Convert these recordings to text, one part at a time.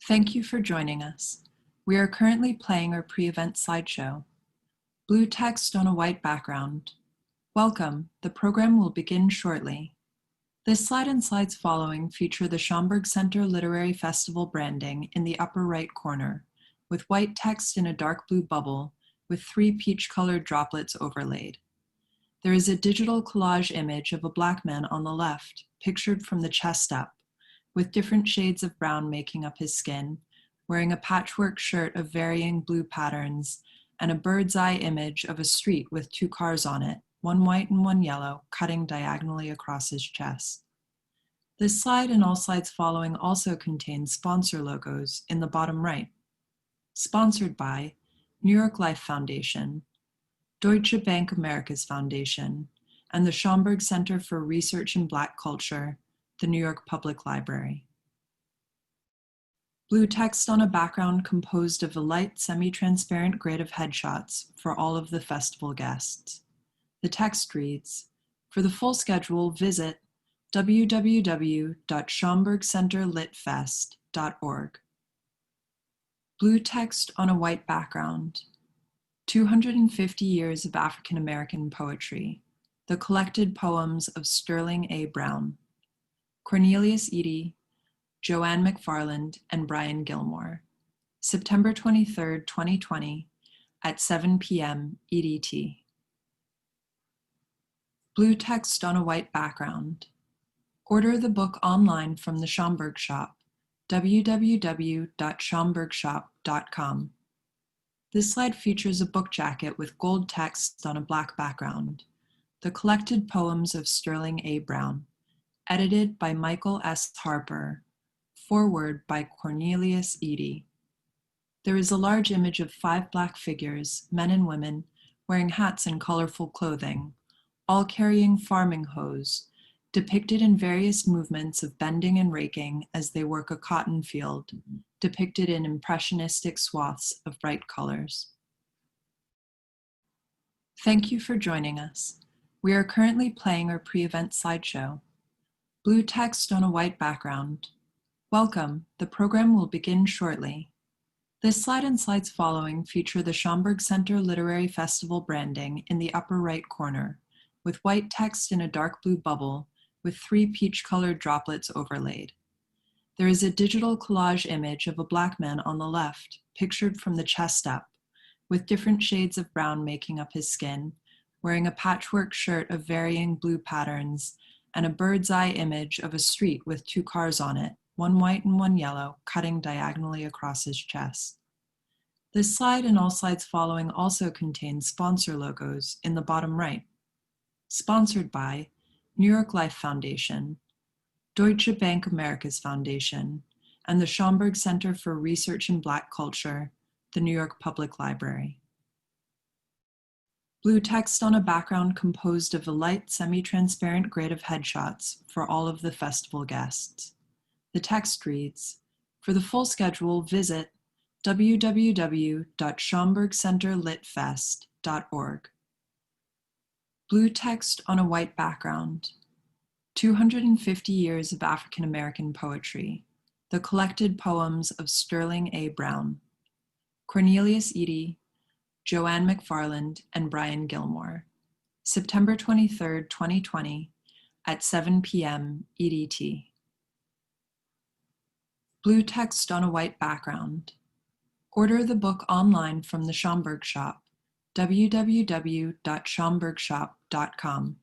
Thank you for joining us. We are currently playing our pre-event slideshow. Blue text on a white background. Welcome, the program will begin shortly. This slide and slides following feature the Schomburg Center Literary Festival branding in the upper right corner, with white text in a dark blue bubble with 3 peach-colored droplets overlaid. There is a digital collage image of a Black man on the left, pictured from the chest up, with different shades of brown making up his skin, wearing a patchwork shirt of varying blue patterns, and a bird's eye image of a street with 2 cars on it, one white and one yellow, cutting diagonally across his chest. This slide and all slides following also contain sponsor logos in the bottom right. Sponsored by New York Life Foundation, Deutsche Bank America's Foundation, and the Schomburg Center for Research in Black Culture, the New York Public Library. Blue text on a background composed of a light semi-transparent grid of headshots for all of the festival guests. The text reads, "For the full schedule, visit www.schomburgcenterlitfest.org. Blue text on a white background. 250 years of African American poetry. The collected poems of Sterling A. Brown. Cornelius Eady, JoAnne McFarland, and Brian Gilmore. September 23, 2020, at 7 p.m. EDT. Blue text on a white background. Order the book online from the Schomburg Shop, www.schomburgshop.com. This slide features a book jacket with gold text on a black background. The collected poems of Sterling A. Brown. Edited by Michael S. Harper. Foreword by Cornelius Eady. There is a large image of 5 Black figures, men and women, wearing hats and colorful clothing, all carrying farming hoes, depicted in various movements of bending and raking as they work a cotton field, depicted in impressionistic swaths of bright colors. Thank you for joining us. We are currently playing our pre-event slideshow. Blue text on a white background. Welcome, the program will begin shortly. This slide and slides following feature the Schomburg Center Literary Festival branding in the upper right corner, with white text in a dark blue bubble with 3 peach-colored droplets overlaid. There is a digital collage image of a Black man on the left, pictured from the chest up, with different shades of brown making up his skin, wearing a patchwork shirt of varying blue patterns, and a bird's eye image of a street with 2 cars on it, one white and one yellow, cutting diagonally across his chest. This slide and all slides following also contain sponsor logos in the bottom right. Sponsored by New York Life Foundation, Deutsche Bank America's Foundation, and the Schomburg Center for Research in Black Culture, the New York Public Library. Blue text on a background composed of a light semi-transparent grid of headshots for all of the festival guests. The text reads, "For the full schedule, visit www.schomburgcenterlitfest.org. Blue text on a white background. 250 years of African American poetry. The collected poems of Sterling A. Brown. Cornelius Eady, JoAnne McFarland, and Brian Gilmore. September 23, 2020, at 7 p.m. EDT. Blue text on a white background. Order the book online from the Schomburg Shop, www.schomburgshop.com.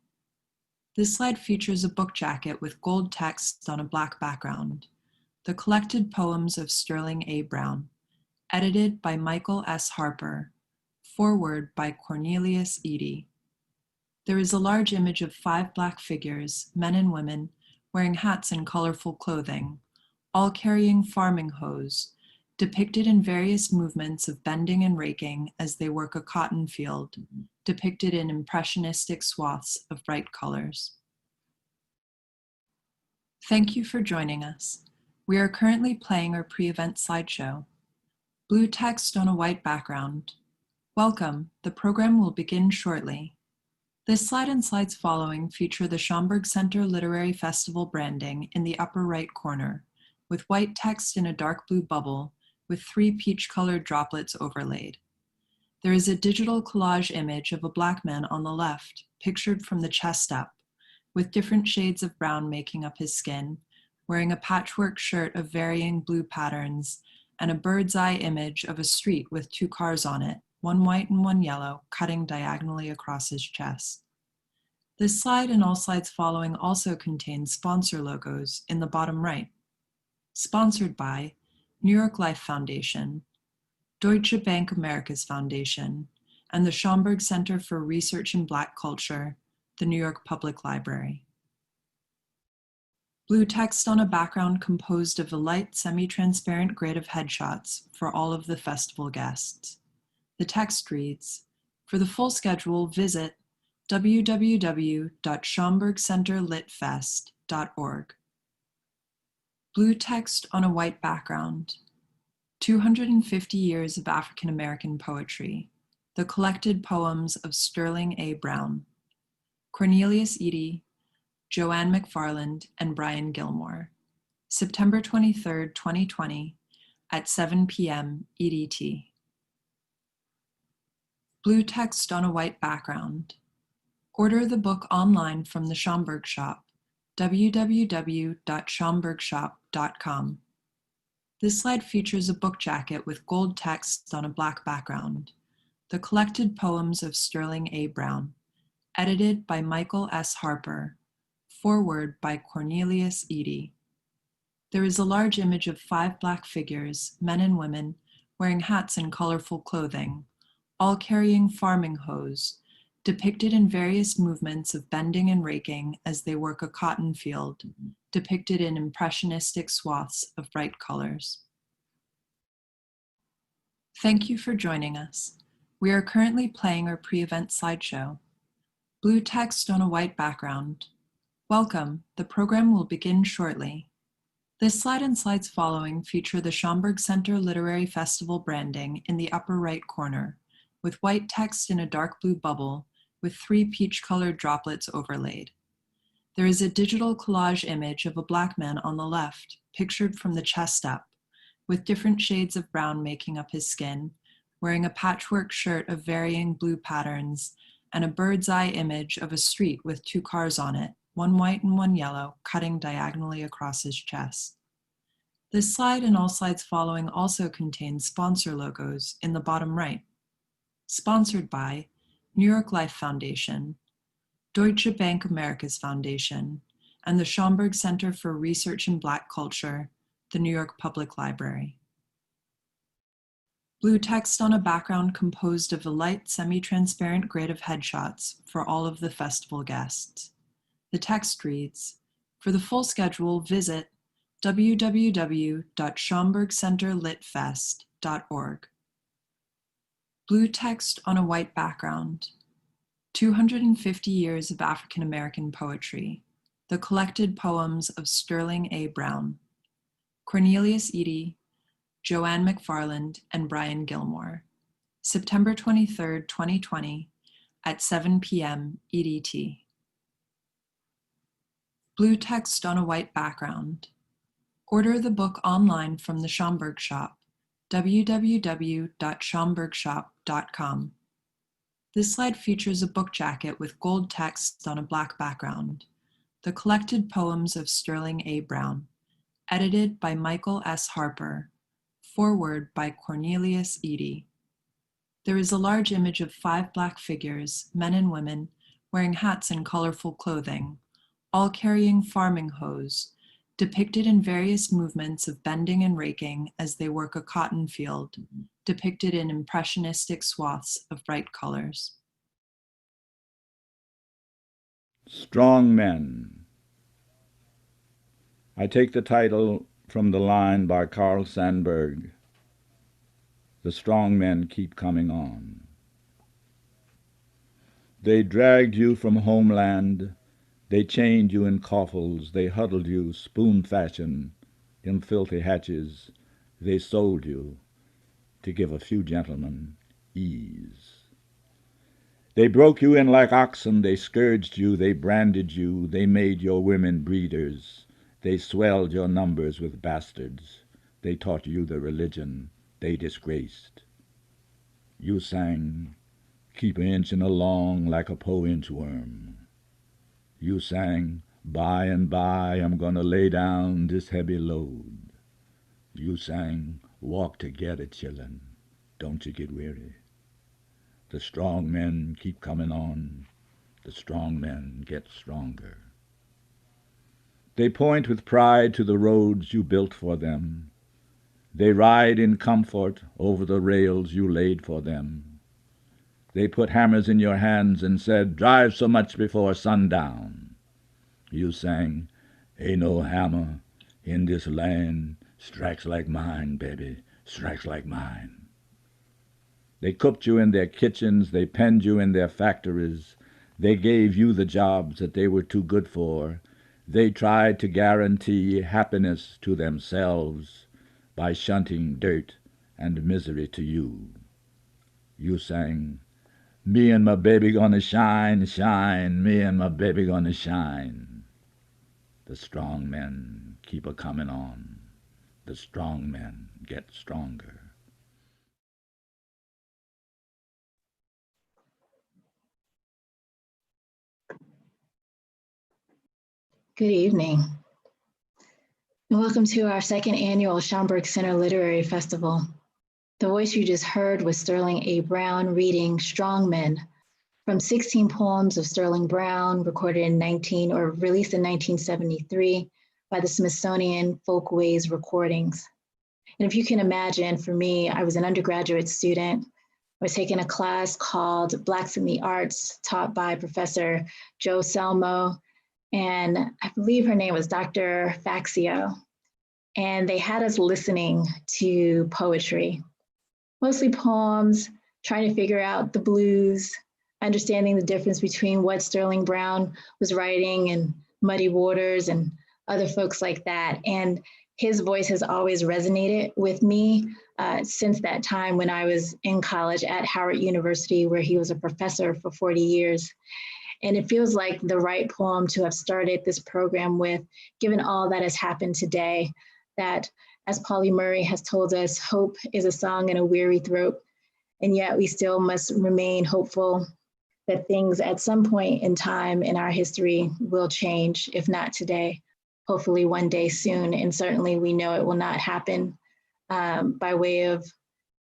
This slide features a book jacket with gold text on a black background. The collected poems of Sterling A. Brown. Edited by Michael S. Harper. Foreword by Cornelius Eady. There is a large image of 5 Black figures, men and women, wearing hats and colorful clothing, all carrying farming hoes, depicted in various movements of bending and raking as they work a cotton field, depicted in impressionistic swaths of bright colors. Thank you for joining us. We are currently playing our pre-event slideshow. Blue text on a white background. Welcome, the program will begin shortly. This slide and slides following feature the Schomburg Center Literary Festival branding in the upper right corner, with white text in a dark blue bubble with 3 peach-colored droplets overlaid. There is a digital collage image of a Black man on the left, pictured from the chest up, with different shades of brown making up his skin, wearing a patchwork shirt of varying blue patterns, and a bird's eye image of a street with 2 cars on it, one white and one yellow, cutting diagonally across his chest. This slide and all slides following also contain sponsor logos in the bottom right. Sponsored by New York Life Foundation, Deutsche Bank America's Foundation, and the Schomburg Center for Research in Black Culture, the New York Public Library. Blue text on a background composed of a light semi-transparent grid of headshots for all of the festival guests. The text reads, "For the full schedule, visit www.schomburgcenterlitfest.org." Blue text on a white background. 250 Years of African American Poetry. The Collected Poems of Sterling A. Brown. Cornelius Eady, JoAnne McFarland, and Brian Gilmore. September 23, 2020, at 7 p.m. EDT. Blue text on a white background. Order the book online from the Schomburg Shop, www.schomburgshop.com. This slide features a book jacket with gold text on a black background. The Collected Poems of Sterling A. Brown, edited by Michael S. Harper, foreword by Cornelius Eady. There is a large image of 5 Black figures, men and women, wearing hats and colorful clothing, all carrying farming hoes, depicted in various movements of bending and raking as they work a cotton field, depicted in impressionistic swaths of bright colors. Thank you for joining us. We are currently playing our pre-event slideshow. Blue text on a white background. Welcome, the program will begin shortly. This slide and slides following feature the Schomburg Center Literary Festival branding in the upper right corner, with white text in a dark blue bubble with 3 peach-colored droplets overlaid. There is a digital collage image of a Black man on the left, pictured from the chest up, with different shades of brown making up his skin, wearing a patchwork shirt of varying blue patterns, and a bird's eye image of a street with 2 cars on it, one white and one yellow, cutting diagonally across his chest. This slide and all slides following also contain sponsor logos in the bottom right. Sponsored by New York Life Foundation, Deutsche Bank America's Foundation, and the Schomburg Center for Research in Black Culture, the New York Public Library. Blue text on a background composed of a light semi-transparent grid of headshots for all of the festival guests. The text reads, "For the full schedule, visit www.schomburgcenterlitfest.org." Blue text on a white background. 250 Years of African American Poetry. The Collected Poems of Sterling A. Brown. Cornelius Eady, JoAnne McFarland, and Brian Gilmore. September 23, 2020, at 7 p.m. EDT. Blue text on a white background. Order the book online from the Schomburg Shop, www.schomburgshop.com. This slide features a book jacket with gold text on a black background. The Collected Poems of Sterling A. Brown, edited by Michael S. Harper, foreword by Cornelius Eady. There is a large image of 5 Black figures, men and women, wearing hats and colorful clothing, all carrying farming hoes, depicted in various movements of bending and raking as they work a cotton field, depicted in impressionistic swaths of bright colors. Strong Men. I take the title from the line by Carl Sandburg, "The strong men keep coming on." They dragged you from homeland, they chained you in coffles, they huddled you spoon-fashion in filthy hatches, they sold you to give a few gentlemen ease. They broke you in like oxen, they scourged you, they branded you, they made your women breeders, They swelled your numbers with bastards. They taught you the religion they disgraced. You sang, keep inching along like a po-inchworm. You sang, by and by I'm gonna lay down this heavy load. You sang, walk to get it, chillin', don't you get weary. The strong men keep coming on, the strong men get stronger. They point with pride to the roads you built for them. They ride in comfort over the rails you laid for them. They put hammers in your hands and said, drive so much before sundown. You sang, ain't no hammer in this land strikes like mine, baby, strikes like mine. They cooked you in their kitchens, they penned you in their factories, they gave you the jobs that they were too good for. They tried to guarantee happiness to themselves by shunting dirt and misery to you. You sang, me and my baby gonna shine, shine, me and my baby gonna shine. The strong men keep a-comin' on, the strong men get stronger. Good evening, and welcome to our second annual Schomburg Center Literary Festival. The voice you just heard was Sterling A. Brown reading Strong Men from 16 poems of Sterling Brown, recorded in released in 1973 by the Smithsonian Folkways Recordings. And if you can imagine, for me, I was an undergraduate student. I was taking a class called Blacks in the Arts, taught by Professor Joe Selmo, and I believe her name was Dr. Faxio. And they had us listening to poetry, mostly poems, trying to figure out the blues, understanding the difference between what Sterling Brown was writing and Muddy Waters and other folks like that. And his voice has always resonated with me since that time when I was in college at Howard University, where he was a professor for 40 years. And it feels like the right poem to have started this program with, given all that has happened today, that, as Pauli Murray has told us, hope is a song in a weary throat, and yet we still must remain hopeful that things at some point in time in our history will change, if not today, hopefully one day soon. And certainly we know it will not happen by way of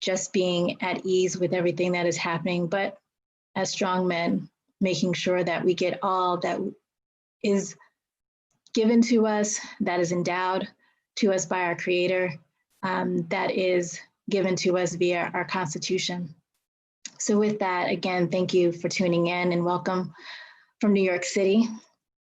just being at ease with everything that is happening, but as strong men, making sure that we get all that is given to us, that is endowed to us by our Creator, that is given to us via our Constitution. So with that, again, thank you for tuning in and welcome from New York City.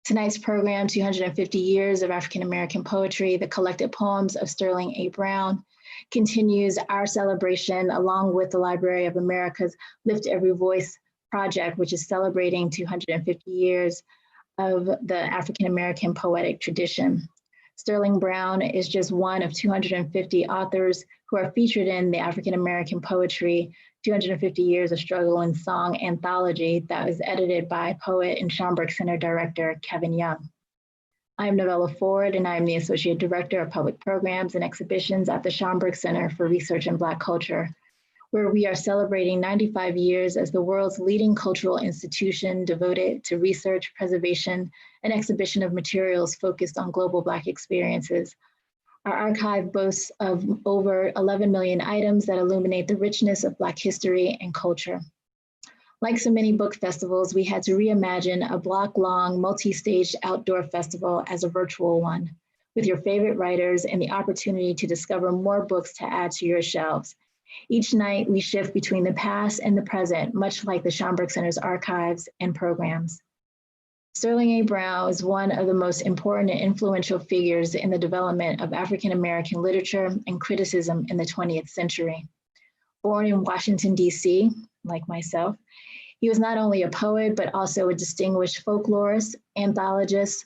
Tonight's program, 250 Years of African American Poetry, the collected poems of Sterling A. Brown, continues our celebration along with the Library of America's Lift Every Voice project, which is celebrating 250 years of the African American poetic tradition. Sterling Brown is just one of 250 authors who are featured in the African American Poetry 250 Years of Struggle and Song anthology that was edited by poet and Schomburg Center Director Kevin Young. I'm Novella Ford, and I'm the Associate Director of Public Programs and Exhibitions at the Schomburg Center for Research in Black Culture, where we are celebrating 95 years as the world's leading cultural institution devoted to research, preservation, and exhibition of materials focused on global Black experiences. Our archive boasts of over 11 million items that illuminate the richness of Black history and culture. Like so many book festivals, we had to reimagine a block-long, multi-staged outdoor festival as a virtual one, with your favorite writers and the opportunity to discover more books to add to your shelves. Each night, we shift between the past and the present, much like the Schomburg Center's archives and programs. Sterling A. Brown is one of the most important and influential figures in the development of African American literature and criticism in the 20th century. Born in Washington, D.C., like myself, he was not only a poet, but also a distinguished folklorist, anthologist,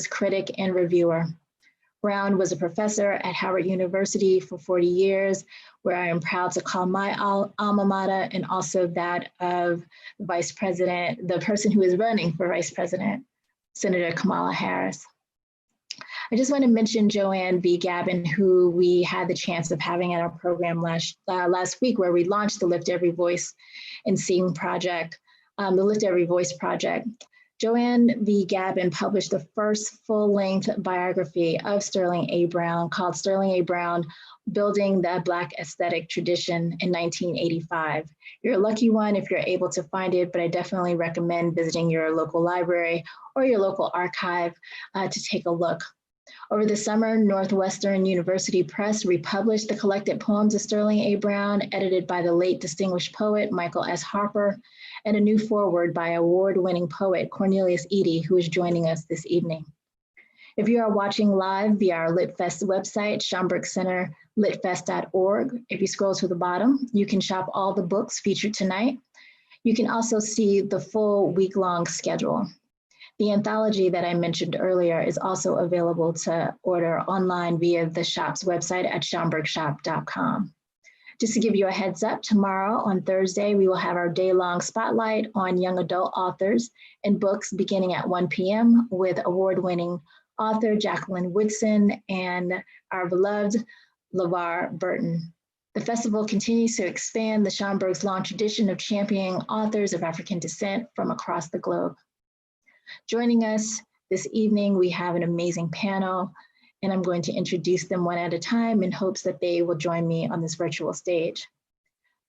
critic, and reviewer. Brown was a professor at Howard University for 40 years, where I am proud to call my alma mater, and also that of the Vice President, the person who is running for Vice President, Senator Kamala Harris. I just want to mention JoAnne B. Gavin, who we had the chance of having at our program last week, where we launched the Lift Every Voice and Sing project, the Lift Every Voice project. JoAnne B. Gavin published the first full-length biography of Sterling A. Brown called Sterling A. Brown, Building the Black Aesthetic Tradition in 1985. You're a lucky one if you're able to find it, but I definitely recommend visiting your local library or your local archive to take a look. Over the summer, Northwestern University Press republished the collected poems of Sterling A. Brown, edited by the late distinguished poet Michael S. Harper, and a new foreword by award-winning poet Cornelius Eady, who is joining us this evening. If you are watching live via our LitFest website, Schomburg Center, litfest.org, if you scroll to the bottom, you can shop all the books featured tonight. You can also see the full week-long schedule. The anthology that I mentioned earlier is also available to order online via the shop's website at schomburgshop.com. Just to give you a heads up, tomorrow on Thursday, we will have our day-long spotlight on young adult authors and books beginning at 1 p.m. with award-winning author Jacqueline Woodson and our beloved LeVar Burton. The festival continues to expand the Schomburg's long tradition of championing authors of African descent from across the globe. Joining us this evening, we have an amazing panel, and I'm going to introduce them one at a time in hopes that they will join me on this virtual stage.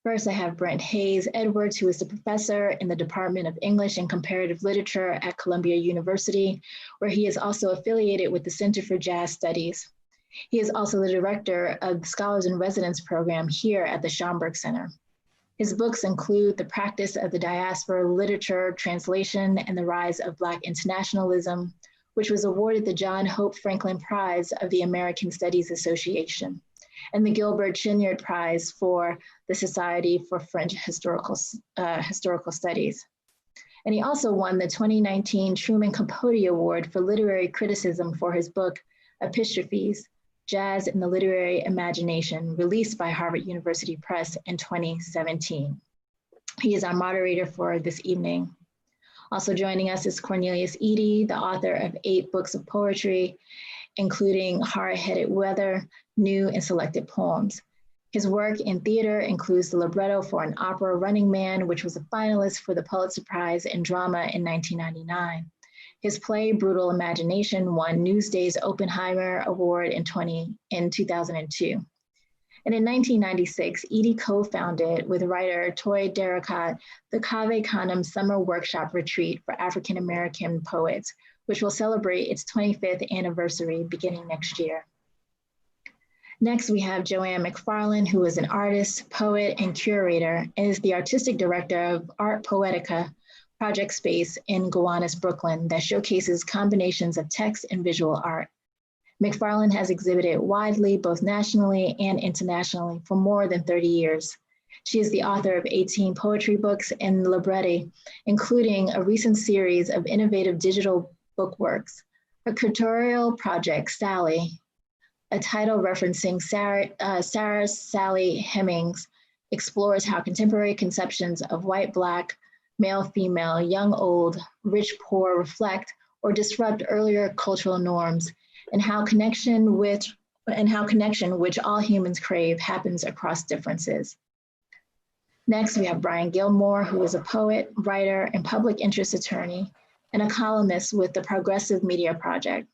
First, I have Brent Hayes Edwards, who is the professor in the Department of English and Comparative Literature at Columbia University, where he is also affiliated with the Center for Jazz Studies. He is also the director of the Scholars in Residence program here at the Schomburg Center. His books include The Practice of the Diaspora, Literature, Translation, and the Rise of Black Internationalism, which was awarded the John Hope Franklin Prize of the American Studies Association, and the Gilbert Chinyard Prize for the Society for French Historical Studies. And he also won the 2019 Truman Capote Award for Literary Criticism for his book, Epistrophes, Jazz in the Literary Imagination, released by Harvard University Press in 2017. He is our moderator for this evening. Also joining us is Cornelius Eady, the author of 8 books of poetry, including Hard-Headed Weather, New and Selected Poems. His work in theater includes the libretto for an opera, Running Man, which was a finalist for the Pulitzer Prize in Drama in 1999. His play, Brutal Imagination, won Newsday's Oppenheimer Award in 2002. And in 1996, Eady co-founded with writer Toy Derricotte the Cave Canem Summer Workshop Retreat for African American poets, which will celebrate its 25th anniversary beginning next year. Next, we have JoAnne McFarland, who is an artist, poet, and curator, and is the artistic director of Art Poetica project space in Gowanus, Brooklyn, that showcases combinations of text and visual art. McFarland has exhibited widely, both nationally and internationally, for more than 30 years. She is the author of 18 poetry books and libretti, including a recent series of innovative digital book works. Her curatorial project, Sally, a title referencing Sarah Sally Hemings, explores how contemporary conceptions of white, black, male, female, young, old, rich, poor reflect or disrupt earlier cultural norms, and how connection which all humans crave happens across differences. Next, we have Brian Gilmore, who is a poet, writer, and public interest attorney, and a columnist with the Progressive Media Project.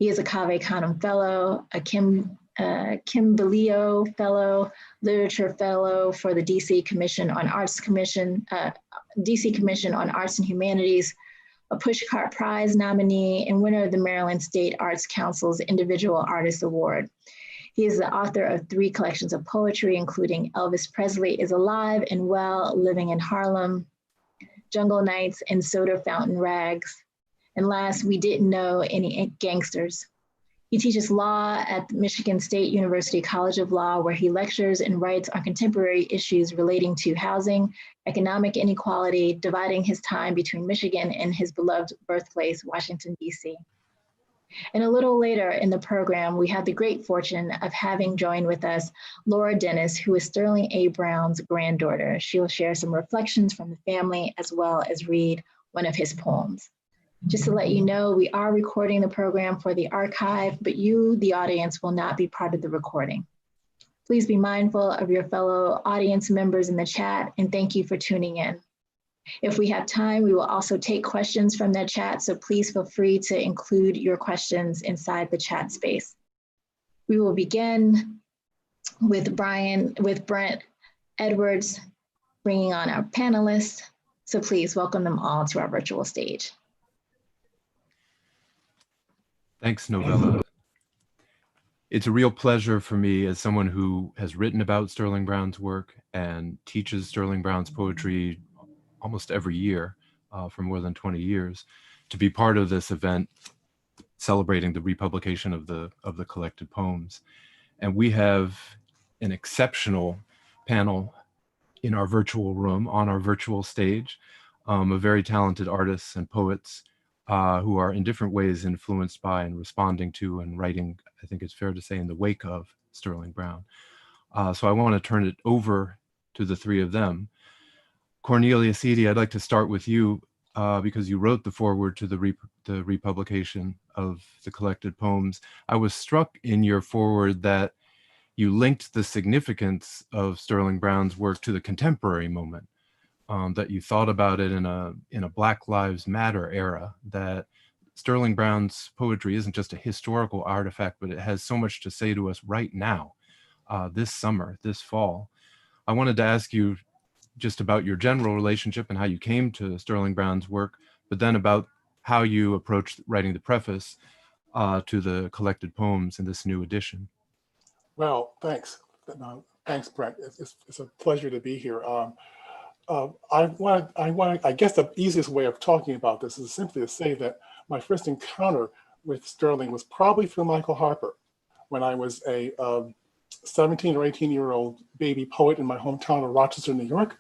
He is a Cave Canem Fellow, a Kimbalio Fellow, Literature Fellow for the DC Commission on Arts and Humanities, a Pushcart Prize nominee, and winner of the Maryland State Arts Council's Individual Artist Award. He is the author of 3 collections of poetry, including Elvis Presley is Alive and Well, Living in Harlem, Jungle Nights, and Soda Fountain Rags. And last, We Didn't Know Any Gangsters. He teaches law at Michigan State University College of Law, where he lectures and writes on contemporary issues relating to housing, economic inequality, dividing his time between Michigan and his beloved birthplace, Washington, D.C. And a little later in the program, we had the great fortune of having join with us Laura Dennis, who is Sterling A. Brown's granddaughter. She will share some reflections from the family as well as read one of his poems. Just to let you know, we are recording the program for the archive, but you, the audience, will not be part of the recording. Please be mindful of your fellow audience members in the chat, and thank you for tuning in. If we have time, we will also take questions from that chat, so please feel free to include your questions inside the chat space. We will begin with Brent Edwards, bringing on our panelists. So please welcome them all to our virtual stage. Thanks, Novella. It's a real pleasure for me as someone who has written about Sterling Brown's work and teaches Sterling Brown's poetry almost every year for more than 20 years to be part of this event celebrating the republication of the collected poems. And we have an exceptional panel in our virtual room, on our virtual stage, of very talented artists and poets who are in different ways influenced by and responding to and writing, I think it's fair to say, in the wake of Sterling Brown. So I want to turn it over to the three of them. Cornelius Eady, I'd like to start with you because you wrote the foreword to the republication of the collected poems. I was struck in your foreword that you linked the significance of Sterling Brown's work to the contemporary moment, that you thought about it in a Black Lives Matter era, that Sterling Brown's poetry isn't just a historical artifact, but it has so much to say to us right now, this summer, this fall. I wanted to ask you just about your general relationship and how you came to Sterling Brown's work, but then about how you approached writing the preface to the collected poems in this new edition. Well, thanks. Thanks, Brent. It's a pleasure to be here. I guess the easiest way of talking about this is simply to say that my first encounter with Sterling was probably through Michael Harper when I was a 17 or 18-year-old baby poet in my hometown of Rochester, New York.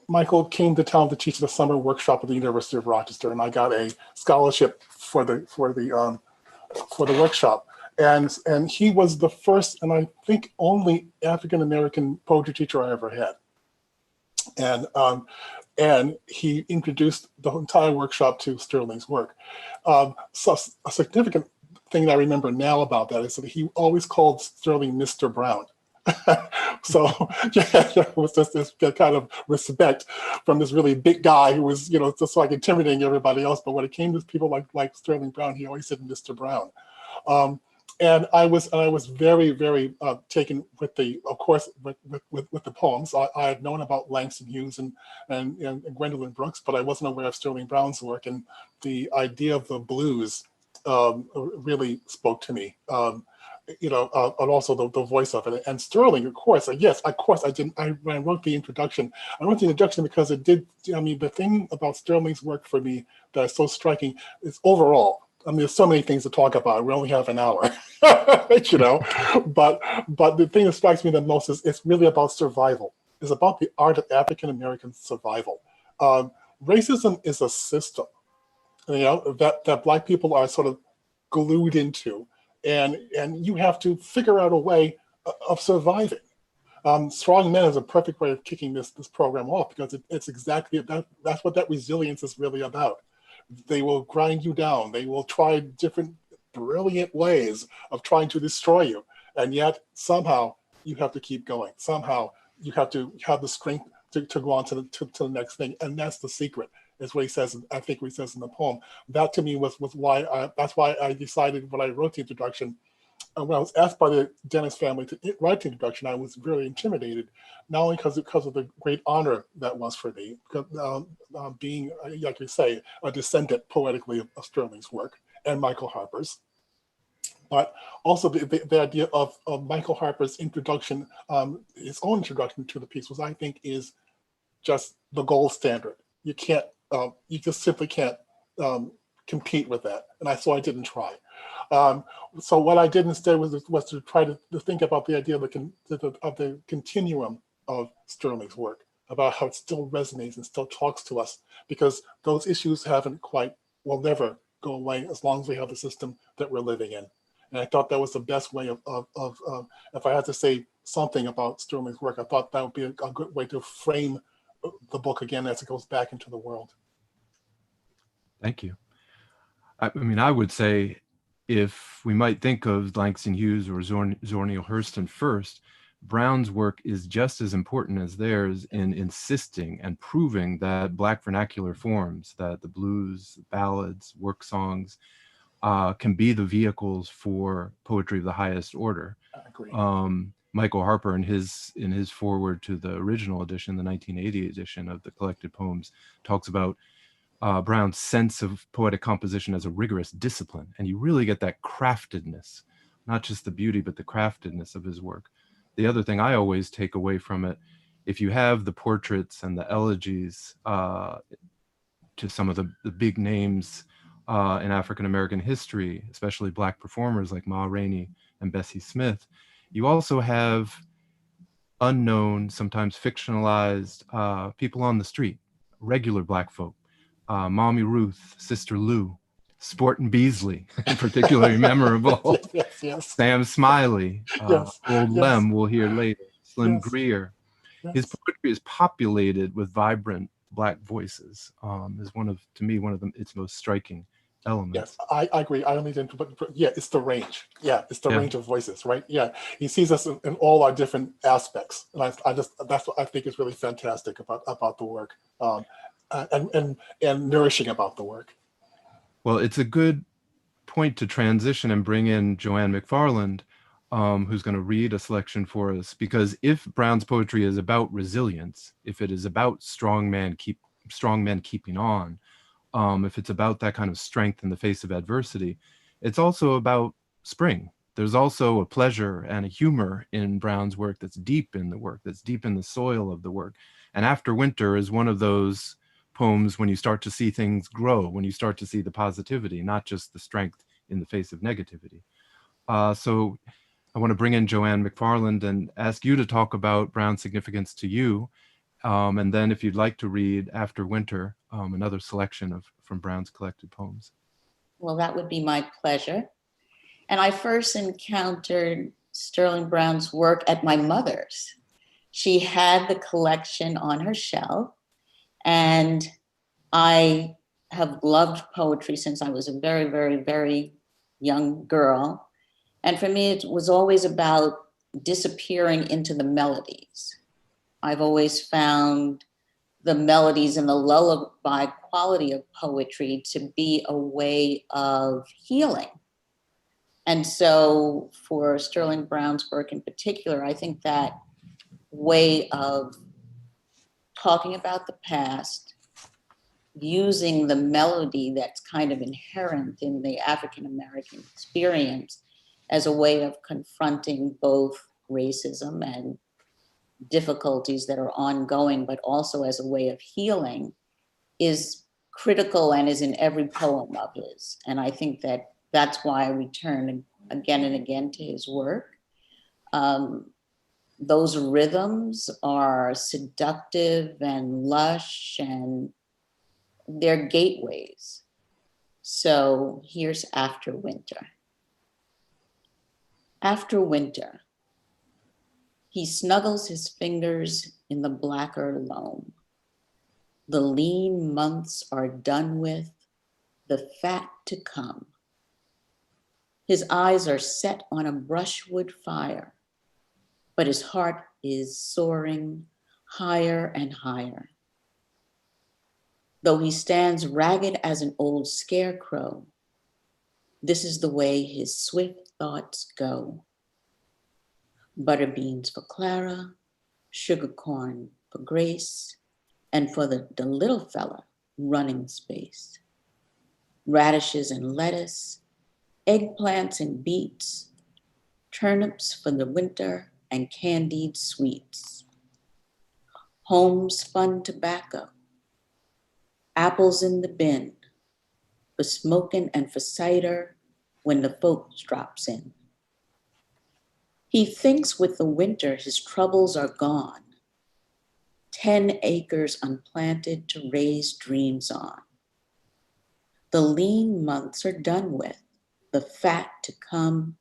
Michael came to town to teach the summer workshop at the University of Rochester, and I got a scholarship for the workshop. And he was the first, and I think only, African-American poetry teacher I ever had. And he introduced the entire workshop to Sterling's work. So a significant thing that I remember now about that is that he always called Sterling Mr. Brown. So yeah, there was just this kind of respect from this really big guy who was, just like intimidating everybody else. But when it came to people like Sterling Brown, he always said Mr. Brown. And I was very, very taken with of course, with the poems. I had known about Langston Hughes and Gwendolyn Brooks, but I wasn't aware of Sterling Brown's work, and the idea of the blues really spoke to me. And also the voice of it. And Sterling, of course, yes, of course, when I wrote the introduction, because it did. The thing about Sterling's work for me that is so striking is overall. There's so many things to talk about. We only have an hour, but the thing that strikes me the most is it's really about survival. It's about the art of African-American survival. Racism is a system, that Black people are sort of glued into, and you have to figure out a way of surviving. Strong Men is a perfect way of kicking this program off, because it's exactly that's what that resilience is really about. They will grind you down. They will try different brilliant ways of trying to destroy you. And yet somehow you have to keep going. Somehow you have to have the strength to go on to the next thing. And that's the secret, is what he says. I think what he says in the poem. That to me was why that's why I decided when I wrote the introduction. When I was asked by the Dennis family to write the introduction, I was very intimidated, not only because of the great honor that was for me, being, like you say, a descendant poetically of Sterling's work and Michael Harper's, but also the idea of Michael Harper's introduction, his own introduction to the piece, was, I think, is just the gold standard. You can't, you just simply can't compete with that, and so I didn't try. So what I did instead was to try to think about the idea of the continuum of Sterling's work, about how it still resonates and still talks to us, because those issues will never go away as long as we have the system that we're living in. And I thought that was the best way of if I had to say something about Sterling's work, I thought that would be a good way to frame the book again as it goes back into the world. Thank you. I mean, I would say if we might think of Langston Hughes or Zora Neale Hurston first, Brown's work is just as important as theirs in insisting and proving that Black vernacular forms, that the blues, ballads, work songs can be the vehicles for poetry of the highest order. I agree. Michael Harper in his foreword to the original edition, the 1980 edition of the collected poems, talks about Brown's sense of poetic composition as a rigorous discipline. And you really get that craftedness, not just the beauty, but the craftedness of his work. The other thing I always take away from it, if you have the portraits and the elegies to some of the big names in African-American history, especially Black performers like Ma Rainey and Bessie Smith, you also have unknown, sometimes fictionalized people on the street, regular Black folk. Mommy Ruth, Sister Lou, Sportin' Beasley, particularly memorable. Yes. Sam Smiley, Yes. Old Yes. Lem, we'll hear later, Slim Yes. Greer. Yes. His poetry is populated with vibrant Black voices. Is to me, one of its most striking elements. Yes, I agree. I don't need to, but yeah, it's the range. Yeah, it's the range of voices, right? Yeah, he sees us in all our different aspects, and I just that's what I think is really fantastic about the work, and nourishing about the work. Well, it's a good point to transition and bring in JoAnne McFarland, who's going to read a selection for us, because if Brown's poetry is about resilience, if it is about strong men keeping on, if it's about that kind of strength in the face of adversity, it's also about spring. There's also a pleasure and a humor in Brown's work that's deep in the work, that's deep in the soil of the work. And After Winter is one of those poems when you start to see things grow, when you start to see the positivity, not just the strength in the face of negativity. So I want to bring in JoAnne McFarland and ask you to talk about Brown's significance to you. And then if you'd like to read After Winter, another selection from Brown's collected poems. Well, that would be my pleasure. And I first encountered Sterling Brown's work at my mother's. She had the collection on her shelf, and I have loved poetry since I was a very, very, very young girl. And for me, it was always about disappearing into the melodies. I've always found the melodies and the lullaby quality of poetry to be a way of healing. And so for Sterling Brown's work in particular, I think that way of talking about the past, using the melody that's kind of inherent in the African-American experience as a way of confronting both racism and difficulties that are ongoing, but also as a way of healing, is critical and is in every poem of his. And I think that that's why I return again and again to his work. Those rhythms are seductive and lush, and they're gateways. So here's After Winter. After winter, he snuggles his fingers in the blacker loam. The lean months are done with, the fat to come. His eyes are set on a brushwood fire, but his heart is soaring higher and higher. Though he stands ragged as an old scarecrow, this is the way his swift thoughts go. Butter beans for Clara, sugar corn for Grace, and for the little fella, running space. Radishes and lettuce, eggplants and beets, turnips for the winter, and candied sweets. Homespun tobacco, apples in the bin, for smoking and for cider when the folks drops in. He thinks with the winter his troubles are gone, 10 acres unplanted to raise dreams on. The lean months are done with, the fat to come.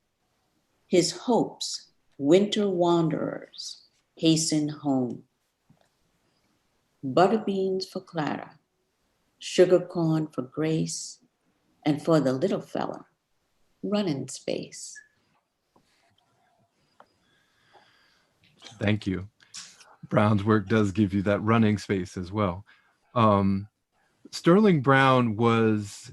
His hopes, winter wanderers, hasten home. Butter beans for Clara, sugar corn for grace, and for the little fella, running space. Thank you. Brown's work does give you that running space as well. Sterling Brown was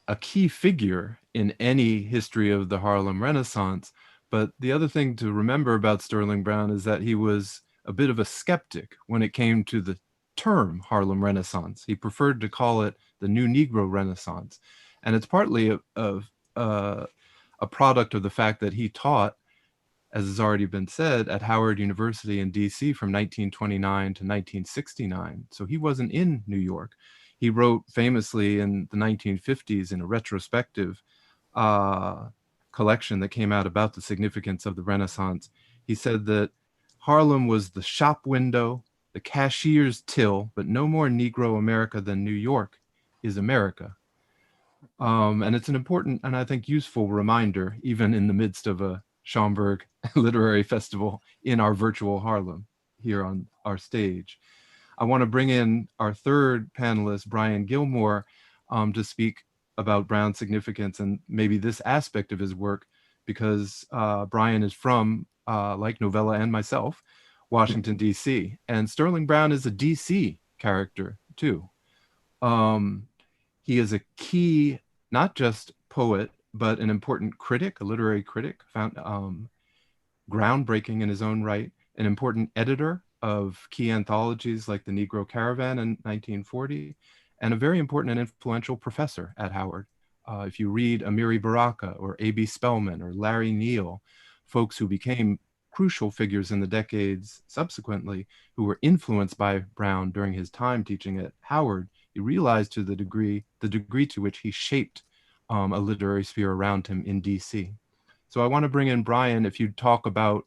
a key figure in any history of the Harlem Renaissance. But the other thing to remember about Sterling Brown is that he was a bit of a skeptic when it came to the term Harlem Renaissance. He preferred to call it the New Negro Renaissance. And it's partly a product of the fact that he taught, as has already been said, at Howard University in DC from 1929 to 1969. So he wasn't in New York. He wrote famously in the 1950s in a retrospective collection that came out about the significance of the Renaissance. He said that Harlem was the shop window, the cashier's till, but no more Negro America than New York is America. And it's an important and I think useful reminder, even in the midst of a Schaumburg Literary Festival in our virtual Harlem here on our stage. I want to bring in our third panelist, Brian Gilmore, to speak about Brown's significance and maybe this aspect of his work, because Brian is from, like Novella and myself, Washington, D.C. And Sterling Brown is a D.C. character, too. He is a key, not just poet, but an important critic, a literary critic, found groundbreaking in his own right, an important editor of key anthologies like the Negro Caravan in 1940, and a very important and influential professor at Howard. If you read Amiri Baraka or A.B. Spellman or Larry Neal, folks who became crucial figures in the decades subsequently, who were influenced by Brown during his time teaching at Howard, you realize to the degree to which he shaped a literary sphere around him in DC. So I want to bring in Brian, if you'd talk about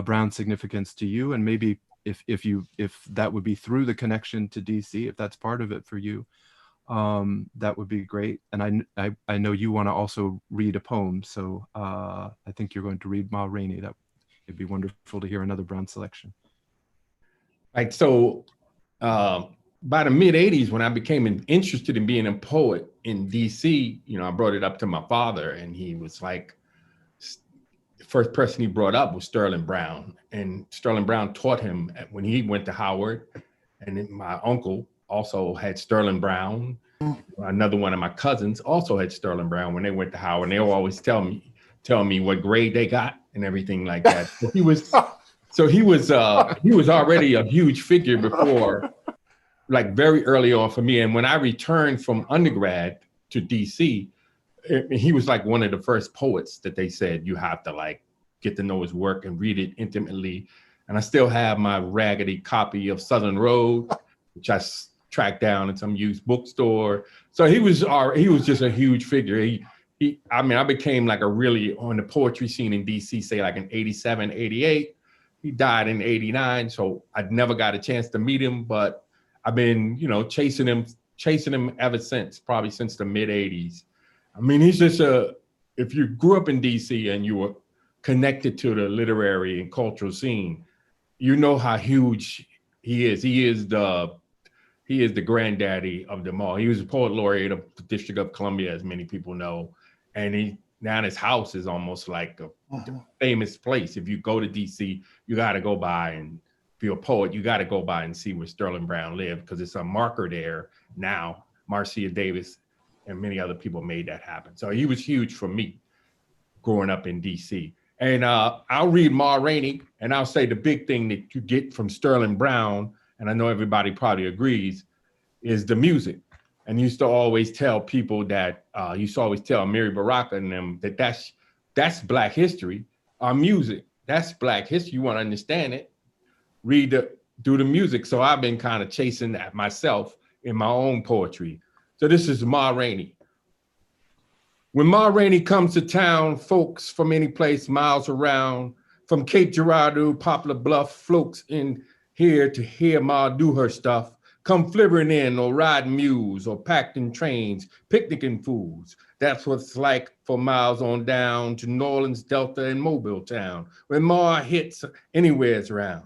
Brown's significance to you, and maybe if that would be through the connection to DC, if that's part of it for you, that would be great. And I know you want to also read a poem, so I think you're going to read Ma Rainey. It'd be wonderful to hear another Brown selection. Right. So by the mid 80s, when I became interested in being a poet in DC, I brought it up to my father, and he was like, the first person he brought up was Sterling Brown. And Sterling Brown taught him when he went to Howard. And then my uncle also had Sterling Brown. Another one of my cousins also had Sterling Brown when they went to Howard. And they would always tell me what grade they got and everything like that. So he was already a huge figure before, like very early on for me. And when I returned from undergrad to DC, he was like one of the first poets that they said you have to like get to know his work and read it intimately. And I still have my raggedy copy of Southern Road, which I tracked down in some used bookstore. So he was just a huge figure. I became like on the poetry scene in DC, say like in 87, 88. He died in 89. So I never got a chance to meet him, but I've been, chasing him ever since, probably since the mid 80s. He's just if you grew up in DC and you were connected to the literary and cultural scene, you know how huge he is. He is the granddaddy of them all. He was a poet laureate of the District of Columbia, as many people know. And now his house is almost like a famous place. If you go to DC, you got to go by, and if you're a poet, you got to go by and see where Sterling Brown lived, because it's a marker there now. Marcia Davis and many other people made that happen. So he was huge for me growing up in DC. And I'll read Ma Rainey, and I'll say the big thing that you get from Sterling Brown, and I know everybody probably agrees, is the music. And used to always tell people that, Mary Baraka and them, that's Black history. Our music, that's Black history. You want to understand it, do the music. So I've been kind of chasing that myself in my own poetry. So this is Ma Rainey. When Ma Rainey comes to town, folks from any place miles around, from Cape Girardeau, Poplar Bluff, floats in here to hear Ma do her stuff, come flivering in or riding mules or packed in trains, picnicking fools. That's what it's like for miles on down to New Orleans, Delta, and Mobile Town, when Ma hits anywhere's around.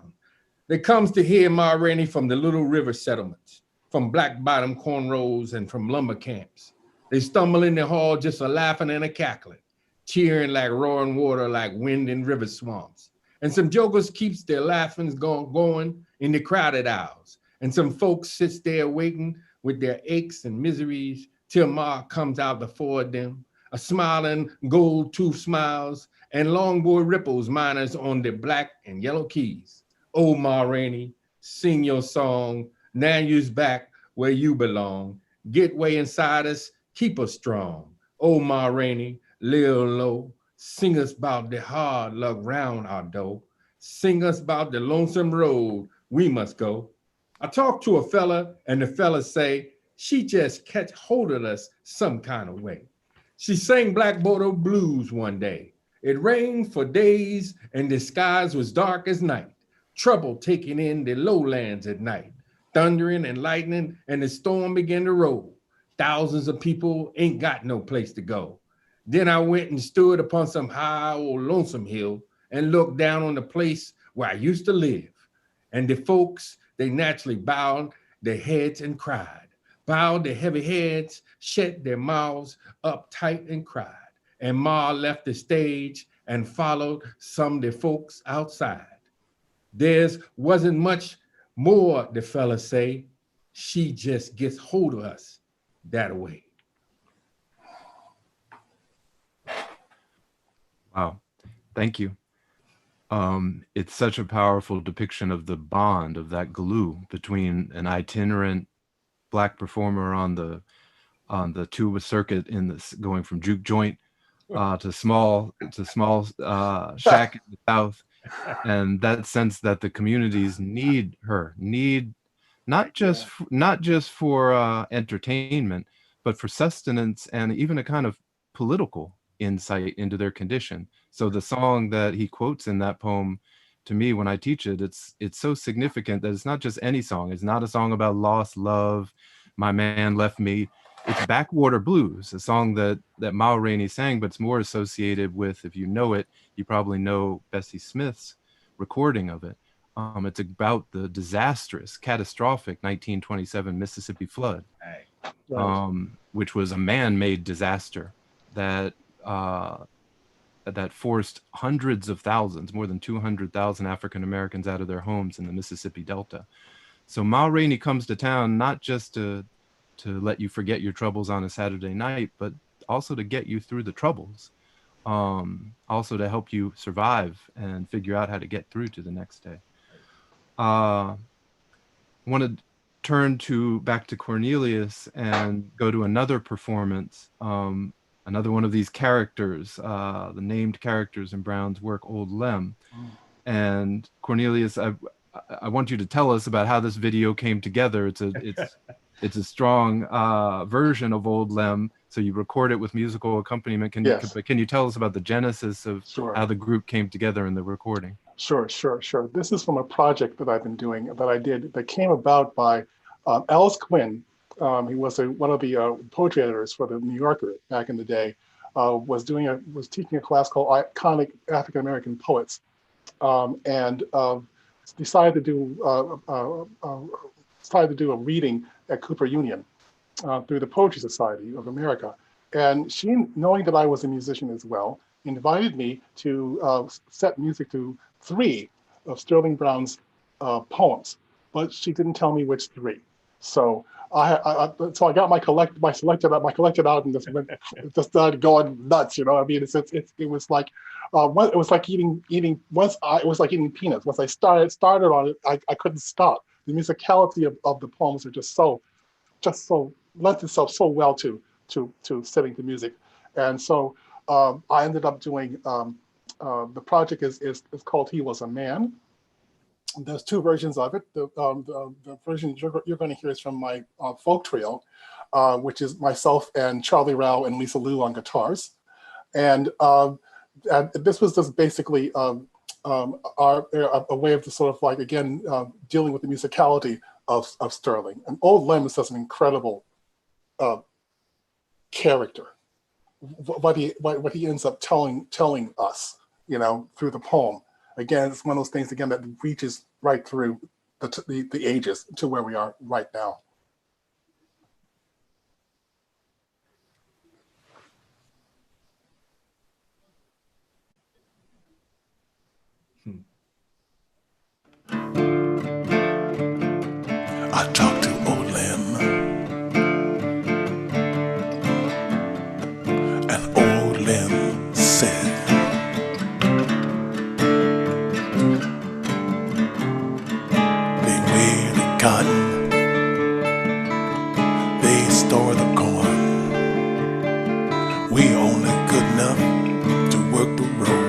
They comes to hear Ma Rainey from the Little River settlements, from black bottom cornrows and from lumber camps. They stumble in the hall just a laughing and a cackling, cheering like roaring water, like wind in river swamps. And some jokers keeps their laughings going in the crowded aisles. And some folks sits there waiting with their aches and miseries till Ma comes out before them, a smiling gold tooth smiles and long boy ripples miners on their black and yellow keys. Oh, Ma Rainey, sing your song. Now you's back where you belong. Get way inside us, keep us strong. Oh, Ma Rainey, lil low. Sing us about the hard luck round our door. Sing us about the lonesome road we must go. I talked to a fella and the fella say, she just catch hold of us some kind of way. She sang Black Border Blues one day. It rained for days and the skies was dark as night. Trouble taking in the lowlands at night. Thundering and lightning and the storm began to roll. Thousands of people ain't got no place to go. Then I went and stood upon some high old lonesome hill and looked down on the place where I used to live. And the folks, they naturally bowed their heads and cried, bowed their heavy heads, shut their mouths up tight and cried. And Ma left the stage and followed some of the folks outside. There's wasn't much more, the fella say. She just gets hold of us that way. Wow, thank you. It's such a powerful depiction of the bond, of that glue between an itinerant Black performer on the tuba circuit in this, going from juke joint to small shack in the South, and that sense that the communities need her, not just for entertainment, but for sustenance and even a kind of political insight into their condition. So the song that he quotes in that poem, to me, when I teach it, it's so significant that it's not just any song. It's not a song about lost love, my man left me. It's Backwater Blues, a song that Ma Rainey sang, but it's more associated with, if you know it, you probably know Bessie Smith's recording of it. It's about the disastrous, catastrophic 1927 Mississippi flood, which was a man-made disaster that forced hundreds of thousands, more than 200,000 African Americans out of their homes in the Mississippi Delta. So Ma Rainey comes to town not just to let you forget your troubles on a Saturday night, but also to get you through the troubles, also to help you survive and figure out how to get through to the next day. I want to turn back to Cornelius and go to another performance, another one of these characters, the named characters in Brown's work, Old Lem. And Cornelius, I want you to tell us about how this video came together. It's a strong version of Old Lem, so you record it with musical accompaniment. Can you tell us about the genesis of how the group came together in the recording? Sure. This is from a project that I've been doing, that came about by Alice Quinn. He was one of the poetry editors for the New Yorker back in the day. Was teaching a class called Iconic African American Poets, and decided to do a reading at Cooper Union through the Poetry Society of America. And she, knowing that I was a musician as well, invited me to set music to 3 of Sterling Brown's poems, but she didn't tell me which 3. So I got my collected out and just started going nuts. You know, I mean, it was like it was like eating peanuts. Once I started on it, I couldn't stop. The musicality of the poems are just so lent itself so well to setting the music, and so I ended up doing the project is called He Was a Man. There's 2 versions of it. The version you're going to hear is from my folk trio, which is myself and Charlie Rao and Lisa Liu on guitars. And this was just basically a way of just sort of like, again, dealing with the musicality of Sterling. And Old Lem is such an incredible character. What he ends up telling us, you know, through the poem. Again, it's one of those things, again, that reaches right through the ages to where we are right now. I talked to old Lem, and old Lem said, they weigh the cotton, they store the corn. We only good enough to work the rows.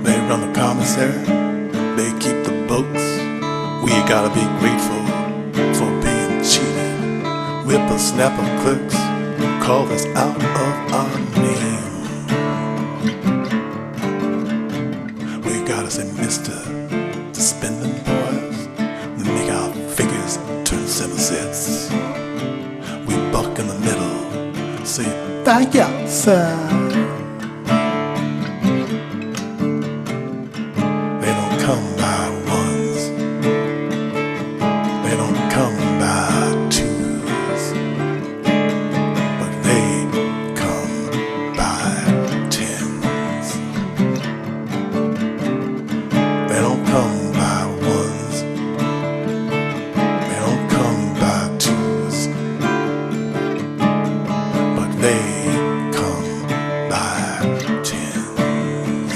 They run the commissary, they keep the books. We gotta be grateful for being cheated. Whippersnapper clerks call us out of our name. We gotta say mister to spending boys. We make our figures turn 7 cents. We buck in the middle, say thank you, sir. They don't come by ones, they don't come by twos, but they come by tens. They don't come by ones, they don't come by twos, but they come by tens.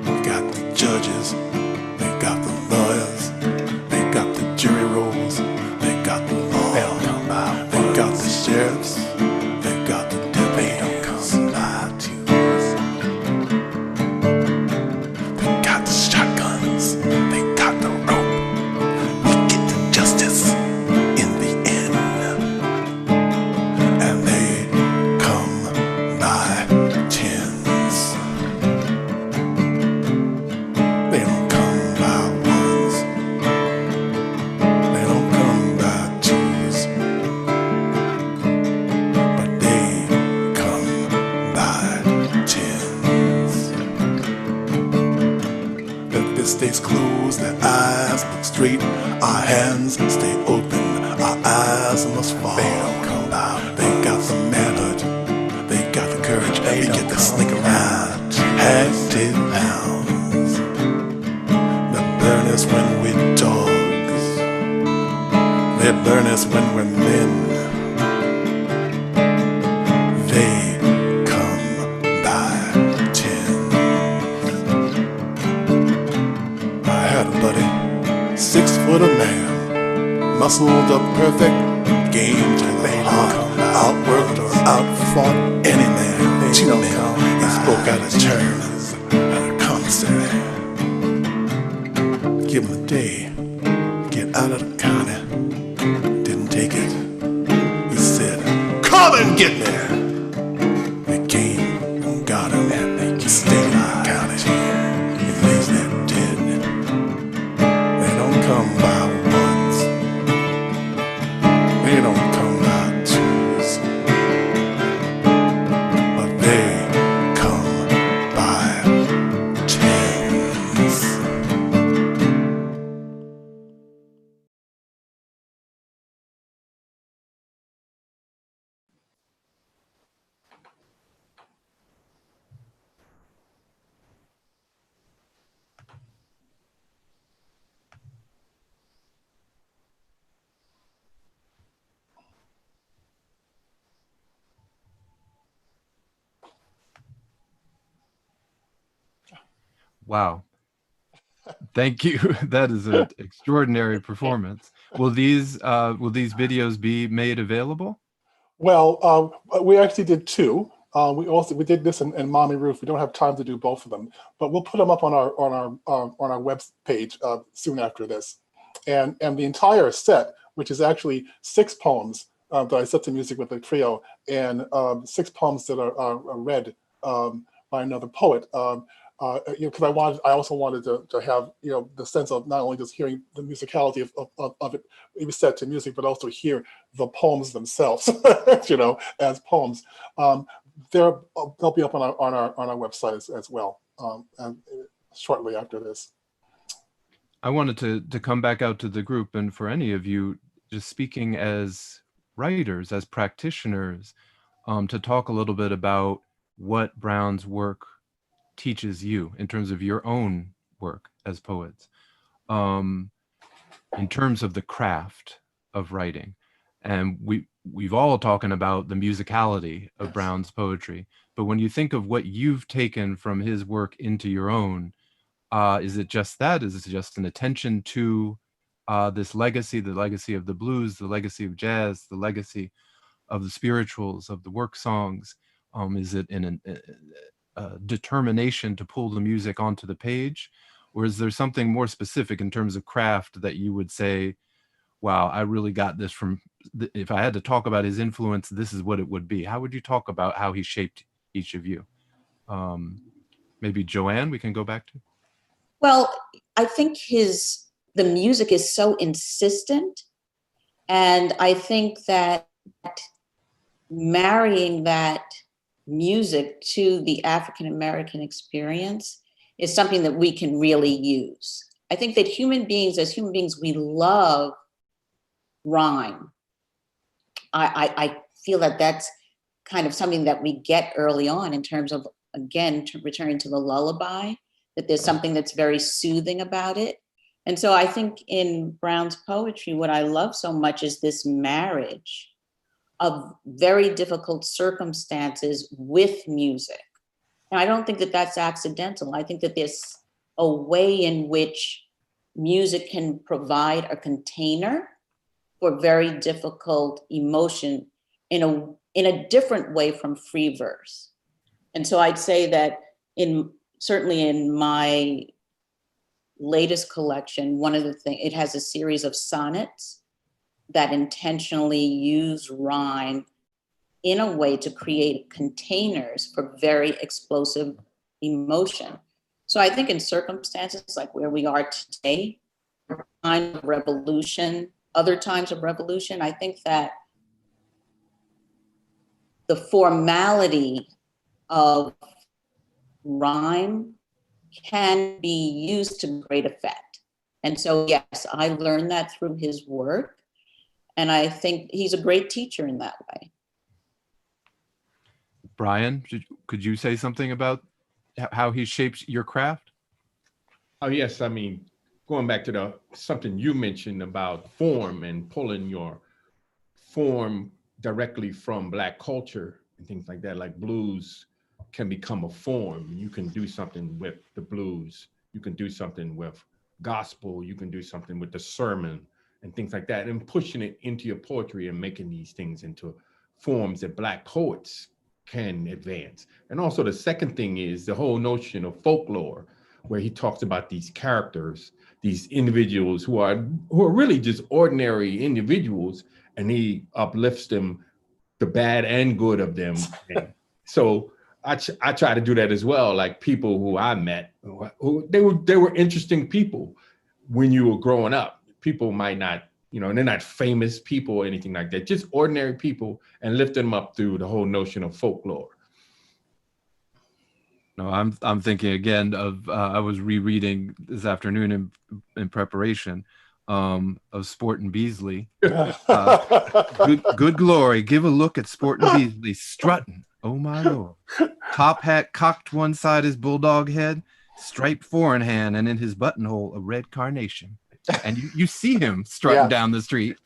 We got the judges, they got the lawyers, they got the jury rolls, they got the law, they got the sheriffs, they got the deputies, by twos. They got the shotguns, they got the rope. We get to justice in the end, and they come by tens. They don't come by ones, they don't come by twos, but they come by tens. Their fists stays closed, their eyes look straight, our hands stay open, our eyes must fall. They don't come by. They got the manhood, they got the courage, we get to sneak around, hand-tail hounds. They burn us when we're dogs, they burn us when we're men. They come by tens. I had a buddy, 6 foot of man, muscled up perfect, game to the heart, outworked or outfought any man. Two men, he spoke out of turn at a commissary. Give him a day, get out of the county. Didn't take it. He said, come and get me. They came and got him, and they stayed in the county. He lays there dead. They don't come by ones, they don't come by twos, but they come by tens. Wow. Thank you. That is an extraordinary performance. Will these videos be made available? Well, we actually did 2. We did this in Mommy Ruth. We don't have time to do both of them, but we'll put them up on our web page soon after this. And the entire set, which is actually 6 poems that I set to music with the trio, and 6 poems that are read by another poet. Because I also wanted to have the sense of not only just hearing the musicality of it set to music, but also hear the poems themselves, as poems. They'll be up on our website as well, and shortly after this. I wanted to come back out to the group, and for any of you just speaking as writers, as practitioners, to talk a little bit about what Brown's work teaches you in terms of your own work as poets, in terms of the craft of writing. And we've all talking about the musicality of Brown's poetry, but when you think of what you've taken from his work into your own, is it just that? Is it just an attention to this legacy, the legacy of the blues, the legacy of jazz, the legacy of the spirituals, of the work songs? Is it in a determination to pull the music onto the page? Or is there something more specific in terms of craft that you would say, wow, I really got this from, if I had to talk about his influence, this is what it would be? How would you talk about how he shaped each of you? Maybe JoAnne, we can go back to. Well, I think the music is so insistent. And I think that marrying that music to the African-American experience is something that we can really use. I think that as human beings, we love rhyme. I feel that that's kind of something that we get early on in terms of, again, to return to the lullaby, that there's something that's very soothing about it. And so I think in Brown's poetry, what I love so much is this marriage of very difficult circumstances with music. And I don't think that that's accidental. I think that there's a way in which music can provide a container for very difficult emotion in a different way from free verse. And so I'd say that certainly in my latest collection, one of the things, it has a series of sonnets that intentionally use rhyme in a way to create containers for very explosive emotion. So I think in circumstances like where we are today, time of revolution, other times of revolution, I think that the formality of rhyme can be used to great effect. And so, yes, I learned that through his work. And I think he's a great teacher in that way. Brian, could you say something about how he shapes your craft? Oh, yes. I mean, going back to something you mentioned about form and pulling your form directly from Black culture and things like that, like blues can become a form. You can do something with the blues. You can do something with gospel. You can do something with the sermon and things like that, and pushing it into your poetry and making these things into forms that Black poets can advance. And also the second thing is the whole notion of folklore, where he talks about these characters, these individuals who are really just ordinary individuals, and he uplifts them, the bad and good of them. And so I try to do that as well. Like people who I met, who they were interesting people when you were growing up. People might not, and they're not famous people or anything like that, just ordinary people, and lift them up through the whole notion of folklore. No, I'm thinking again of I was rereading this afternoon in preparation of Sport and Beasley. Good glory, give a look at Sport and Beasley strutting. Oh my Lord. Top hat cocked one side his bulldog head, striped four in hand, and in his buttonhole a red carnation. And you see him strutting down the street.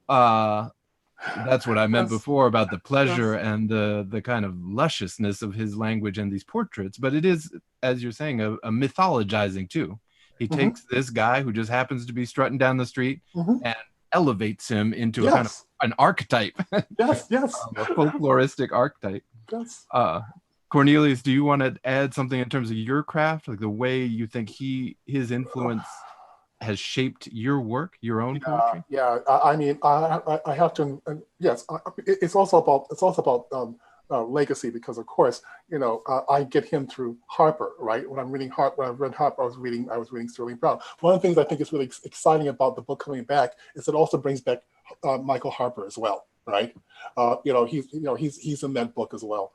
That's what I meant before about the pleasure and the kind of lusciousness of his language and these portraits. But it is, as you're saying, a mythologizing too. He takes this guy who just happens to be strutting down the street and elevates him into a kind of an archetype. Yes. A folkloristic archetype. Yes. Cornelius, do you want to add something in terms of your craft, like the way you think his influence has shaped your work, your own poetry? I mean, I have to. Yes, it's also about legacy, because of course, I get him through Harper, right? When I'm reading Harper, when I read Harper, I was reading Sterling Brown. One of the things I think is really exciting about the book coming back is it also brings back Michael Harper as well, right? He's in that book as well.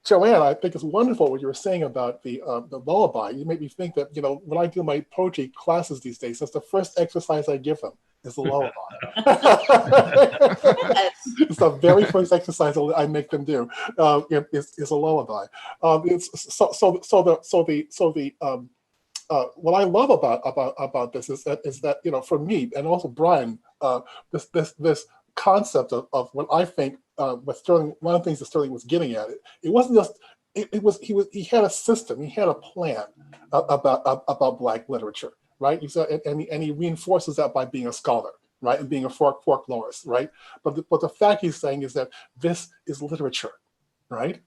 JoAnne, I think it's wonderful what you were saying about the lullaby. You made me think that, when I do my poetry classes these days, that's the first exercise I give them. is a lullaby. Yes. It's the very first exercise I make them do. Is a lullaby. What I love about this is that for me and also Brian, this concept of what I think what Sterling, one of the things that Sterling was getting at, it wasn't just he had a system, he had a plan about Black literature, right? And he reinforces that by being a scholar, right, and being a folklorist, right? But the fact he's saying is that this is literature, right?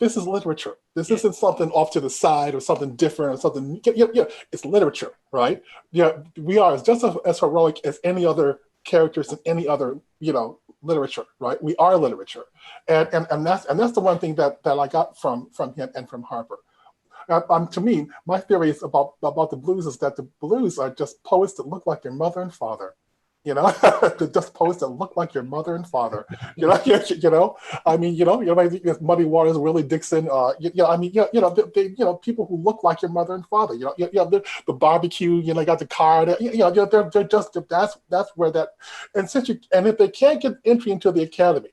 This is literature. This isn't something off to the side or something different or something. Yeah, it's literature, right? Yeah, we are just as heroic as any other characters in any other, literature, right? We are literature, and that's the one thing that I got from him and from Harper. To me, my theory is about the blues is that the blues are just poets that look like your mother and father. They're just poets that look like your mother and father. I mean, Muddy Waters, Willie Dixon. People who look like your mother and father. The barbecue. Got the car. They're just that's where that. And if they can't get entry into the academy,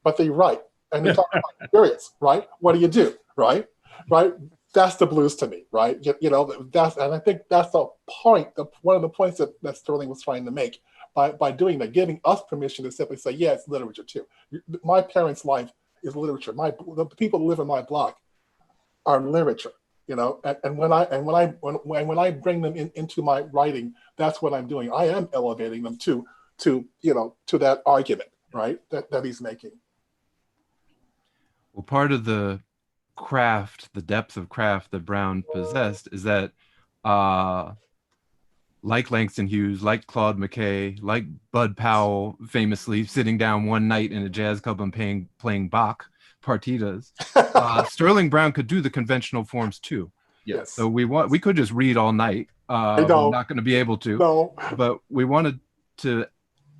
but they write and they talk about experience, right? What do you do, right? That's the blues to me, right? And I think that's the point. One of the points that Sterling was trying to make by doing that, giving us permission to simply say, yeah, it's literature too. My parents' life is literature. The people who live in my block are literature, And when I bring them into my writing, that's what I'm doing. I am elevating them to that argument, right? That he's making. Well, part of the craft, the depth of craft that Brown possessed is that like Langston Hughes, like Claude McKay, like Bud Powell, famously sitting down one night in a jazz club and playing Bach partitas, Sterling Brown could do the conventional forms too. Yes. So we could just read all night. We're not going to be able to. No. But we wanted to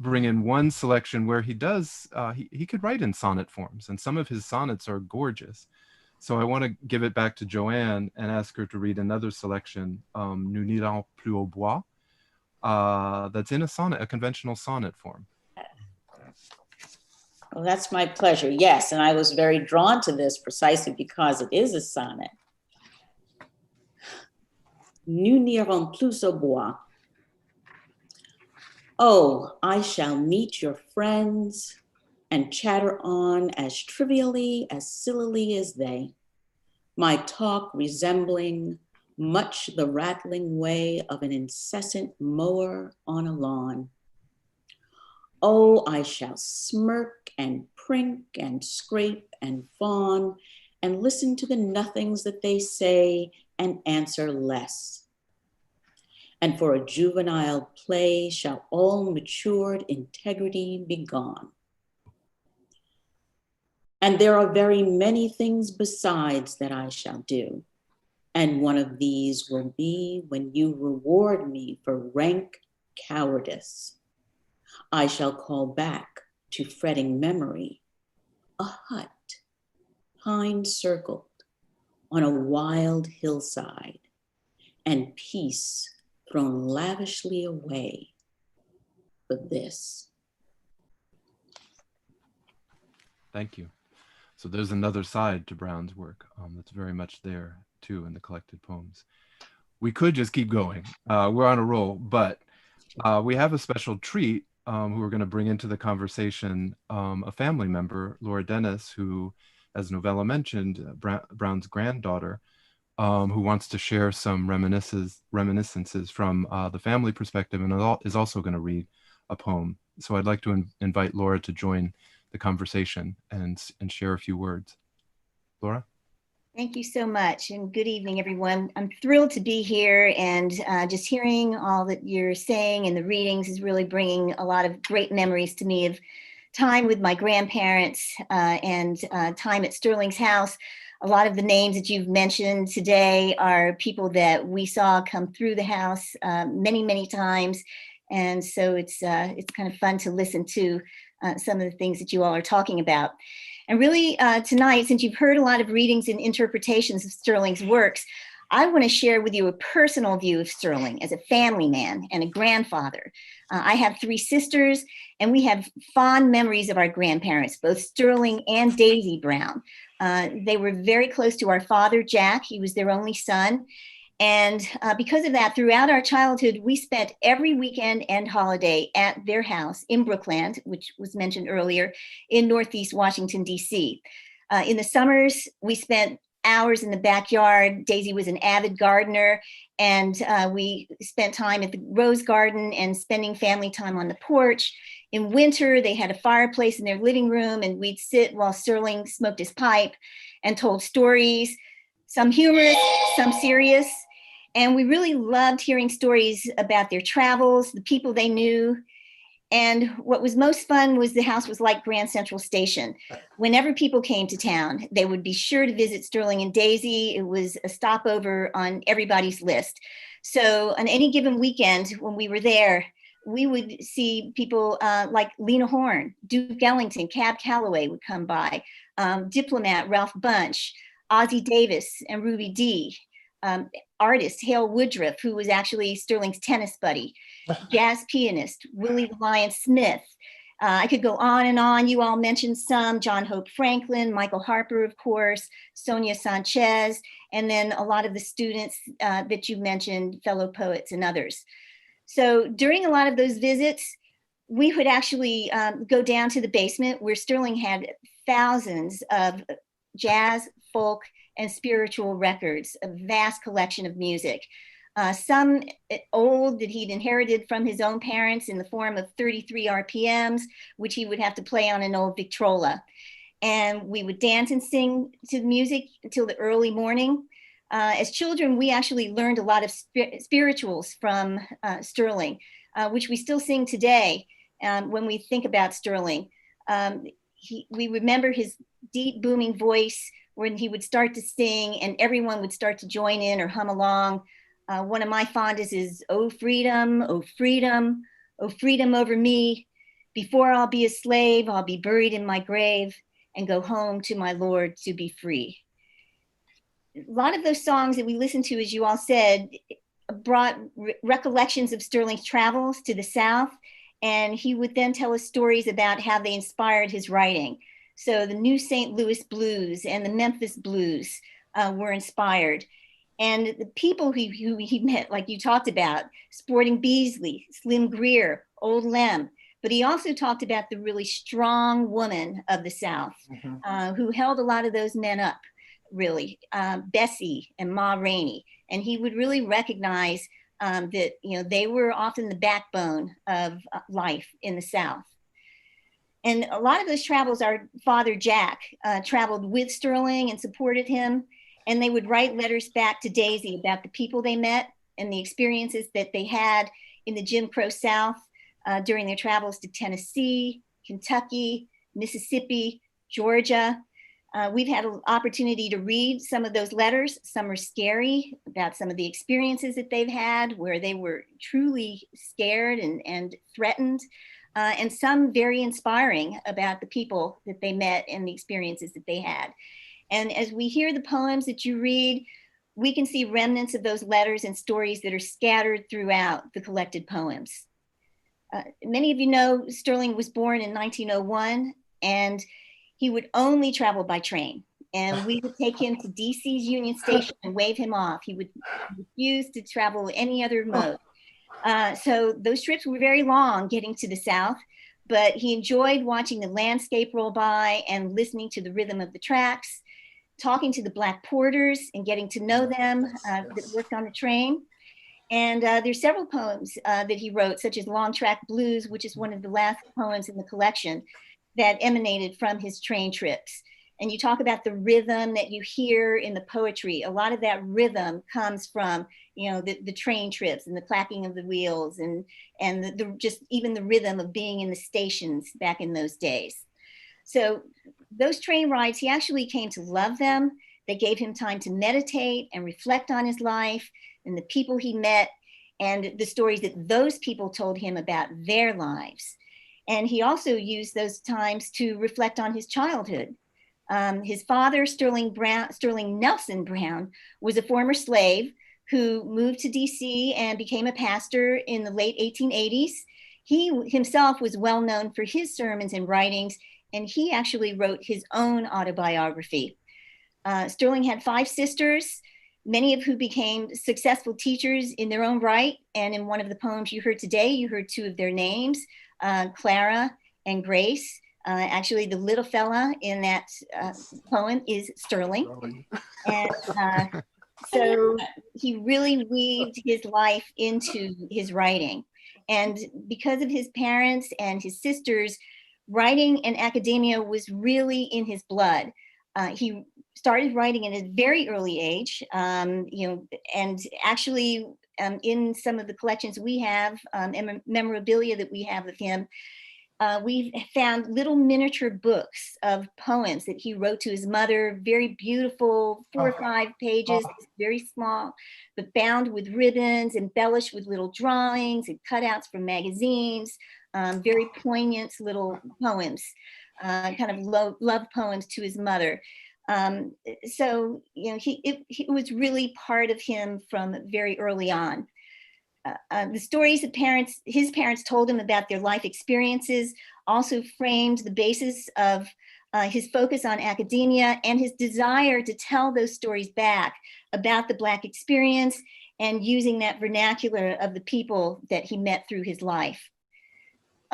bring in one selection where he does, he could write in sonnet forms, and some of his sonnets are gorgeous. So I want to give it back to JoAnne and ask her to read another selection, Nous n'irons plus au bois, that's in a conventional sonnet form. Well, that's my pleasure. Yes, and I was very drawn to this precisely because it is a sonnet. Nous n'irons plus au bois. Oh, I shall meet your friends and chatter on as trivially, as sillily as they, my talk resembling much the rattling way of an incessant mower on a lawn. Oh, I shall smirk and prink and scrape and fawn and listen to the nothings that they say and answer less. And for a juvenile play shall all matured integrity be gone. And there are very many things besides that I shall do. And one of these will be when you reward me for rank cowardice. I shall call back to fretting memory a hut, pine circled on a wild hillside, and peace thrown lavishly away for this. Thank you. So there's another side to Brown's work that's very much there too in the collected poems. We could just keep going. We're on a roll, but we have a special treat who we're going to bring into the conversation, a family member, Laura Dennis, who, as Novella mentioned, Brown's granddaughter, who wants to share some reminiscences from the family perspective, and is also going to read a poem. So I'd like to invite Laura to join the conversation and share a few words. Laura? Thank you so much, and good evening, everyone. I'm thrilled to be here, and just hearing all that you're saying and the readings is really bringing a lot of great memories to me of time with my grandparents and time at Sterling's house. A lot of the names that you've mentioned today are people that we saw come through the house many, many times. And so it's kind of fun to listen to some of the things that you all are talking about. And really tonight, since you've heard a lot of readings and interpretations of Sterling's works, I want to share with you a personal view of Sterling as a family man and a grandfather. I have 3 sisters, and we have fond memories of our grandparents, both Sterling and Daisy Brown. They were very close to our father, Jack. He was their only son. And because of that, throughout our childhood, we spent every weekend and holiday at their house in Brookland, which was mentioned earlier, in Northeast Washington, D.C. In the summers, we spent hours in the backyard. Daisy was an avid gardener, and we spent time at the rose garden and spending family time on the porch. In winter, they had a fireplace in their living room, and we'd sit while Sterling smoked his pipe and told stories, some humorous, some serious. And we really loved hearing stories about their travels, the people they knew. And what was most fun was the house was like Grand Central Station. Whenever people came to town, they would be sure to visit Sterling and Daisy. It was a stopover on everybody's list. So on any given weekend when we were there, we would see people like Lena Horne, Duke Ellington, Cab Calloway would come by, Diplomat Ralph Bunche, Ozzie Davis and Ruby Dee, artist Hale Woodruff, who was actually Sterling's tennis buddy, jazz pianist Willie the Lion Smith. I could go on and on. You all mentioned some, John Hope Franklin, Michael Harper, of course, Sonia Sanchez, and then a lot of the students that you mentioned, fellow poets and others. So during a lot of those visits, we would actually go down to the basement where Sterling had thousands of jazz, folk, and spiritual records, a vast collection of music. Some old that he'd inherited from his own parents in the form of 33 RPMs, which he would have to play on an old Victrola. And we would dance and sing to the music until the early morning. As children, we actually learned a lot of spirituals from Sterling, which we still sing today when we think about Sterling. We remember his deep booming voice when he would start to sing and everyone would start to join in or hum along. One of my fondest is, oh freedom, oh freedom, oh freedom over me. Before I'll be a slave, I'll be buried in my grave and go home to my Lord to be free. A lot of those songs that we listened to, as you all said, brought recollections of Sterling's travels to the South. And he would then tell us stories about how they inspired his writing. So the New St. Louis Blues and the Memphis Blues were inspired. And the people who he met, like you talked about, Sporting Beasley, Slim Greer, Old Lem, but he also talked about the really strong woman of the South who held a lot of those men up, really, Bessie and Ma Rainey. And he would really recognize that, you know, they were often the backbone of life in the South. And a lot of those travels, our father, Jack, traveled with Sterling and supported him. And they would write letters back to Daisy about the people they met and the experiences that they had in the Jim Crow South during their travels to Tennessee, Kentucky, Mississippi, Georgia. We've had an opportunity to read some of those letters. Some are scary about some of the experiences that they've had where they were truly scared and threatened. And some very inspiring about the people that they met and the experiences that they had. And as we hear the poems that you read, we can see remnants of those letters and stories that are scattered throughout the collected poems. Many of you know Sterling was born in 1901, and he would only travel by train. And we would take him to DC's Union Station and wave him off. He would refuse to travel any other mode. So those trips were very long getting to the South, but he enjoyed watching the landscape roll by and listening to the rhythm of the tracks, talking to the Black porters and getting to know them that worked on the train. And there's several poems that he wrote, such as Long Track Blues, which is one of the last poems in the collection that emanated from his train trips. And you talk about the rhythm that you hear in the poetry. A lot of that rhythm comes from, you know, the train trips and the clacking of the wheels and just even the rhythm of being in the stations back in those days. So those train rides, he actually came to love them. They gave him time to meditate and reflect on his life and the people he met and the stories that those people told him about their lives. And he also used those times to reflect on his childhood. His father, Sterling Nelson Brown, was a former slave who moved to DC and became a pastor in the late 1880s. He himself was well known for his sermons and writings, and he actually wrote his own autobiography. Sterling had 5 sisters, many of who became successful teachers in their own right. And in one of the poems you heard today, you heard 2 of their names, Clara and Grace. Actually, the little fella in that poem is Sterling. And so he really weaved his life into his writing. And because of his parents and his sisters, writing and academia was really in his blood. He started writing at a very early age, and actually in some of the collections we have and memorabilia that we have of him, we've found little miniature books of poems that he wrote to his mother, very beautiful, 4 or 5 pages, very small, but bound with ribbons, embellished with little drawings and cutouts from magazines, very poignant little poems, kind of love poems to his mother. So, it was really part of him from very early on. The stories that his parents told him about their life experiences also framed the basis of his focus on academia and his desire to tell those stories back about the Black experience and using that vernacular of the people that he met through his life.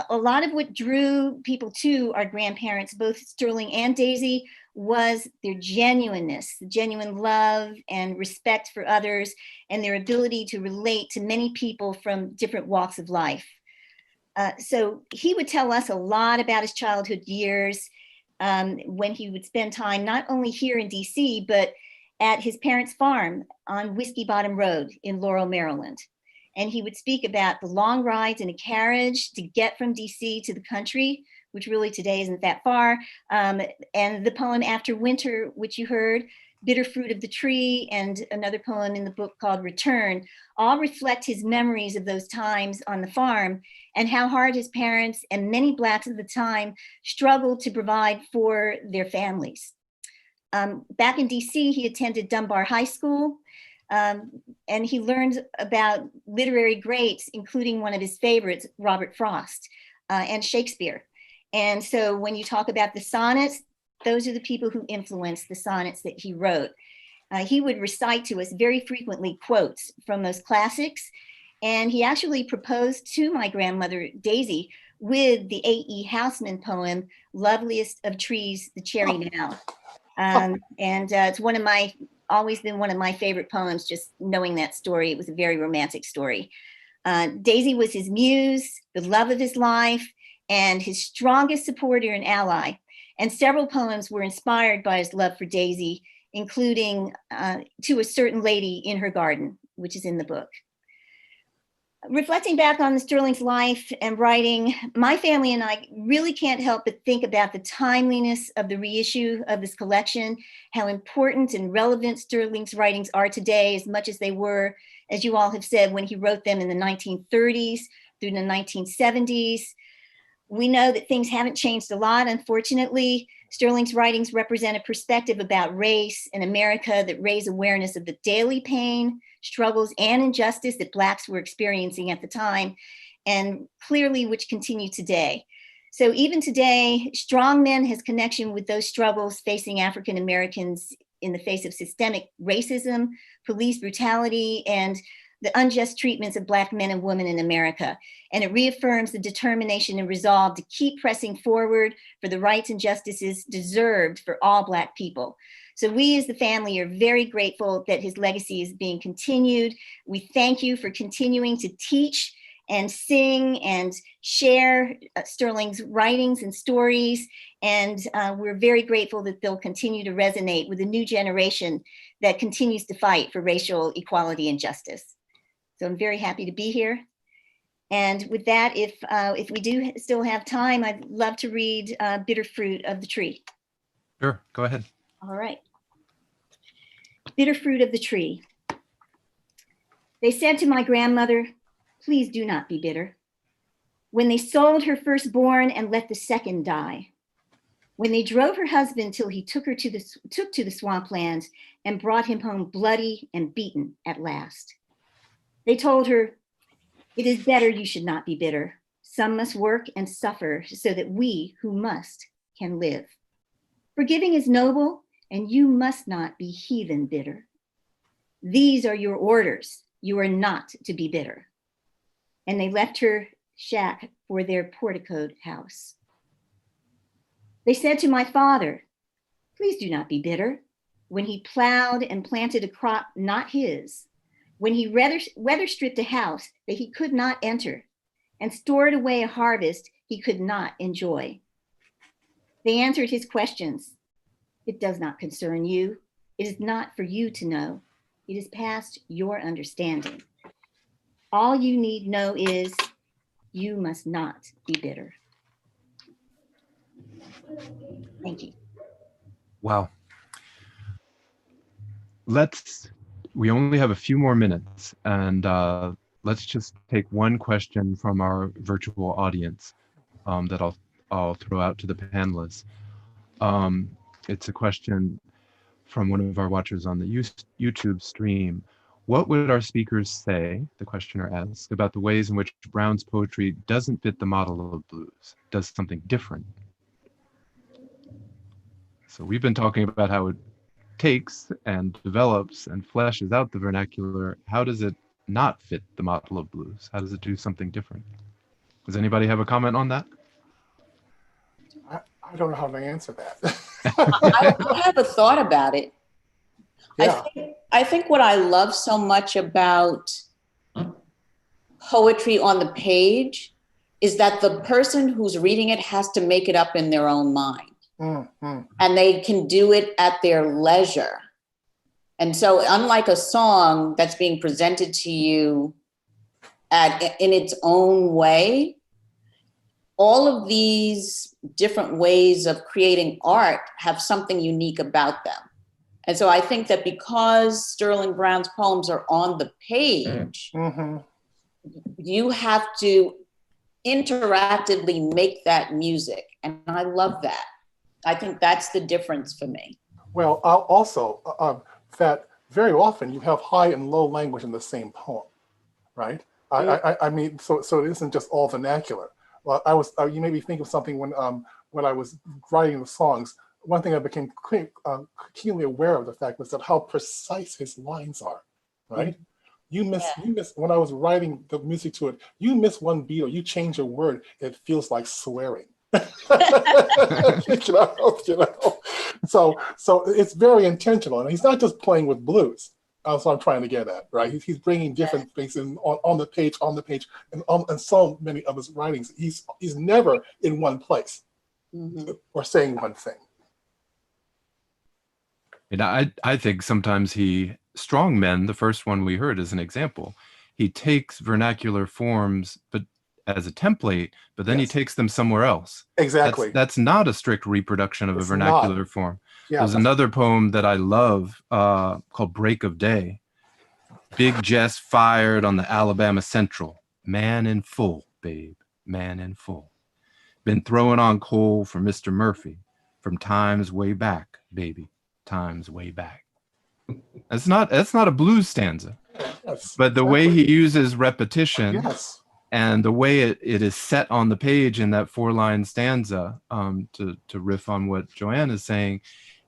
A lot of what drew people to our grandparents, both Sterling and Daisy, was their genuineness, genuine love and respect for others, and their ability to relate to many people from different walks of life. So he would tell us a lot about his childhood years when he would spend time not only here in DC, but at his parents' farm on Whiskey Bottom Road in Laurel, Maryland. And he would speak about the long rides in a carriage to get from DC to the country, which really today isn't that far. And the poem After Winter, which you heard, Bitter Fruit of the Tree, and another poem in the book called Return, all reflect his memories of those times on the farm and how hard his parents and many Blacks at the time struggled to provide for their families. Back in DC, he attended Dunbar High School, and he learned about literary greats, including one of his favorites, Robert Frost, and Shakespeare. And so when you talk about the sonnets, those are the people who influenced the sonnets that he wrote. He would recite to us very frequently quotes from those classics. And he actually proposed to my grandmother, Daisy, with the A.E. Housman poem, Loveliest of Trees, the Cherry Now. It's always been one of my favorite poems, just knowing that story. It was a very romantic story. Daisy was his muse, the love of his life, and his strongest supporter and ally. And several poems were inspired by his love for Daisy, including To a Certain Lady in Her Garden, which is in the book. Reflecting back on Sterling's life and writing, my family and I really can't help but think about the timeliness of the reissue of this collection, how important and relevant Sterling's writings are today, as much as they were, as you all have said, when he wrote them in the 1930s through the 1970s. We know that things haven't changed a lot, unfortunately. Sterling's writings represent a perspective about race in America that raise awareness of the daily pain, struggles, and injustice that Blacks were experiencing at the time, and clearly which continue today. So even today, Strong Men has connection with those struggles facing African Americans in the face of systemic racism, police brutality, and the unjust treatments of Black men and women in America. And it reaffirms the determination and resolve to keep pressing forward for the rights and justices deserved for all Black people. So we as the family are very grateful that his legacy is being continued. We thank you for continuing to teach and sing and share Sterling's writings and stories. And we're very grateful that they'll continue to resonate with a new generation that continues to fight for racial equality and justice. So I'm very happy to be here. And with that, if we do still have time, I'd love to read Bitter Fruit of the Tree. Sure, go ahead. All right. Bitter Fruit of the Tree. They said to my grandmother, please do not be bitter. When they sold her firstborn and let the second die, when they drove her husband till he took to the swamplands and brought him home bloody and beaten at last. They told her, "It is better you should not be bitter. Some must work and suffer so that we who must can live. Forgiving is noble, and you must not be heathen bitter. These are your orders. You are not to be bitter." And they left her shack for their porticoed house. They said to my father, "Please do not be bitter." When he plowed and planted a crop not his, when he weather stripped a house that he could not enter, and stored away a harvest he could not enjoy. They answered his questions. "It does not concern you. It is not for you to know. It is past your understanding. All you need know is you must not be bitter." Thank you. Wow. We only have a few more minutes, and let's just take one question from our virtual audience that I'll throw out to the panelists. It's a question from one of our watchers on the YouTube stream. What would our speakers say, the questioner asks, about the ways in which Brown's poetry doesn't fit the model of blues, does something different? So we've been talking about how it takes and develops and fleshes out the vernacular. How does it not fit the model of blues? How does it do something different? Does anybody have a comment on that? I don't know how to answer that. I have a thought about it. Yeah. I think what I love so much about poetry on the page is that the person who's reading it has to make it up in their own mind. And they can do it at their leisure. And so unlike a song that's being presented to you in its own way, all of these different ways of creating art have something unique about them. And so I think that because Sterling Brown's poems are on the page, you have to interactively make that music. And I love that. I think that's the difference for me. Well, also that very often you have high and low language in the same poem, right? I mean, so it isn't just all vernacular. Well, you made me think of something when I was writing the songs. One thing I became keenly aware of the fact was that how precise his lines are, right? You miss when I was writing the music to it. You miss one beat or you change a word, it feels like swearing. you know. So it's very intentional, and he's not just playing with blues. That's what I'm trying to get at, right? He's bringing different things in on the page, and so many of his writings. He's never in one place or saying one thing. And I think sometimes Strong Men, the first one we heard as an example, he takes vernacular forms, but as a template, but then he takes them somewhere else. Exactly. That's not a strict reproduction of a vernacular form. Yeah, there's another poem that I love called Break of Day. Big Jess fired on the Alabama Central. Man in full, babe, man in full. Been throwing on coal for Mr. Murphy from times way back, baby, times way back. That's not a blues stanza, but the way he uses repetition and the way it is set on the page in that 4-line stanza, to riff on what JoAnne is saying,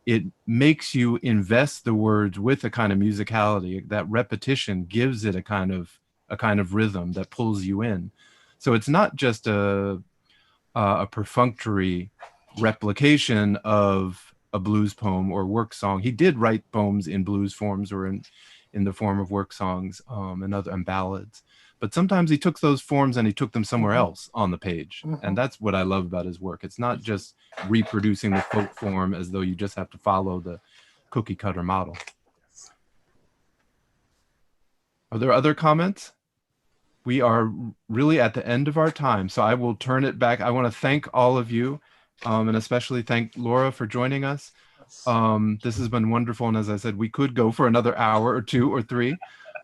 it makes you invest the words with a kind of musicality. That repetition gives it a kind of rhythm that pulls you in. So it's not just a perfunctory replication of a blues poem or work song. He did write poems in blues forms or in the form of work songs and ballads. But sometimes he took those forms and he took them somewhere else on the page. And that's what I love about his work. It's not just reproducing the folk form as though you just have to follow the cookie cutter model. Are there other comments? We are really at the end of our time, so I will turn it back. I want to thank all of you, and especially thank Laura for joining us. This has been wonderful, and as I said, we could go for another hour or 2 or 3,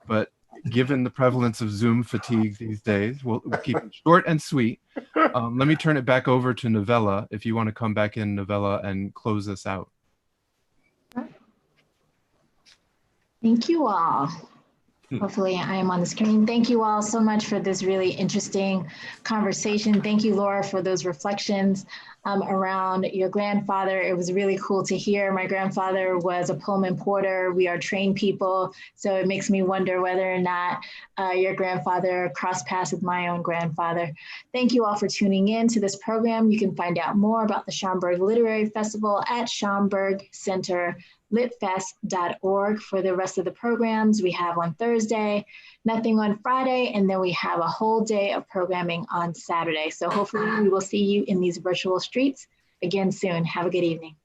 but given the prevalence of Zoom fatigue these days. We'll keep it short and sweet. Let me turn it back over to Novella, if you want to come back in, Novella, and close us out. Thank you all. Hopefully I am on the screen. Thank you all so much for this really interesting conversation. Thank you, Laura, for those reflections around your grandfather. It was really cool to hear. My grandfather was a Pullman porter. We are trained people, so it makes me wonder whether or not your grandfather crossed paths with my own grandfather. Thank you all for tuning in to this program. You can find out more about the Schaumburg Literary Festival at Schaumburg Center litfest.org for the rest of the programs. We have on Thursday, nothing on Friday, and then we have a whole day of programming on Saturday. So hopefully we will see you in these virtual streets again soon. Have a good evening.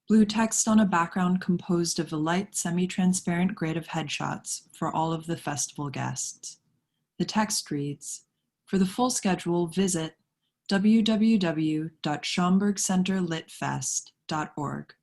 Blue text on a background composed of a light semi-transparent grid of headshots for all of the festival guests. The text reads, for the full schedule, visit www.schaumburgcenterlitfest.org.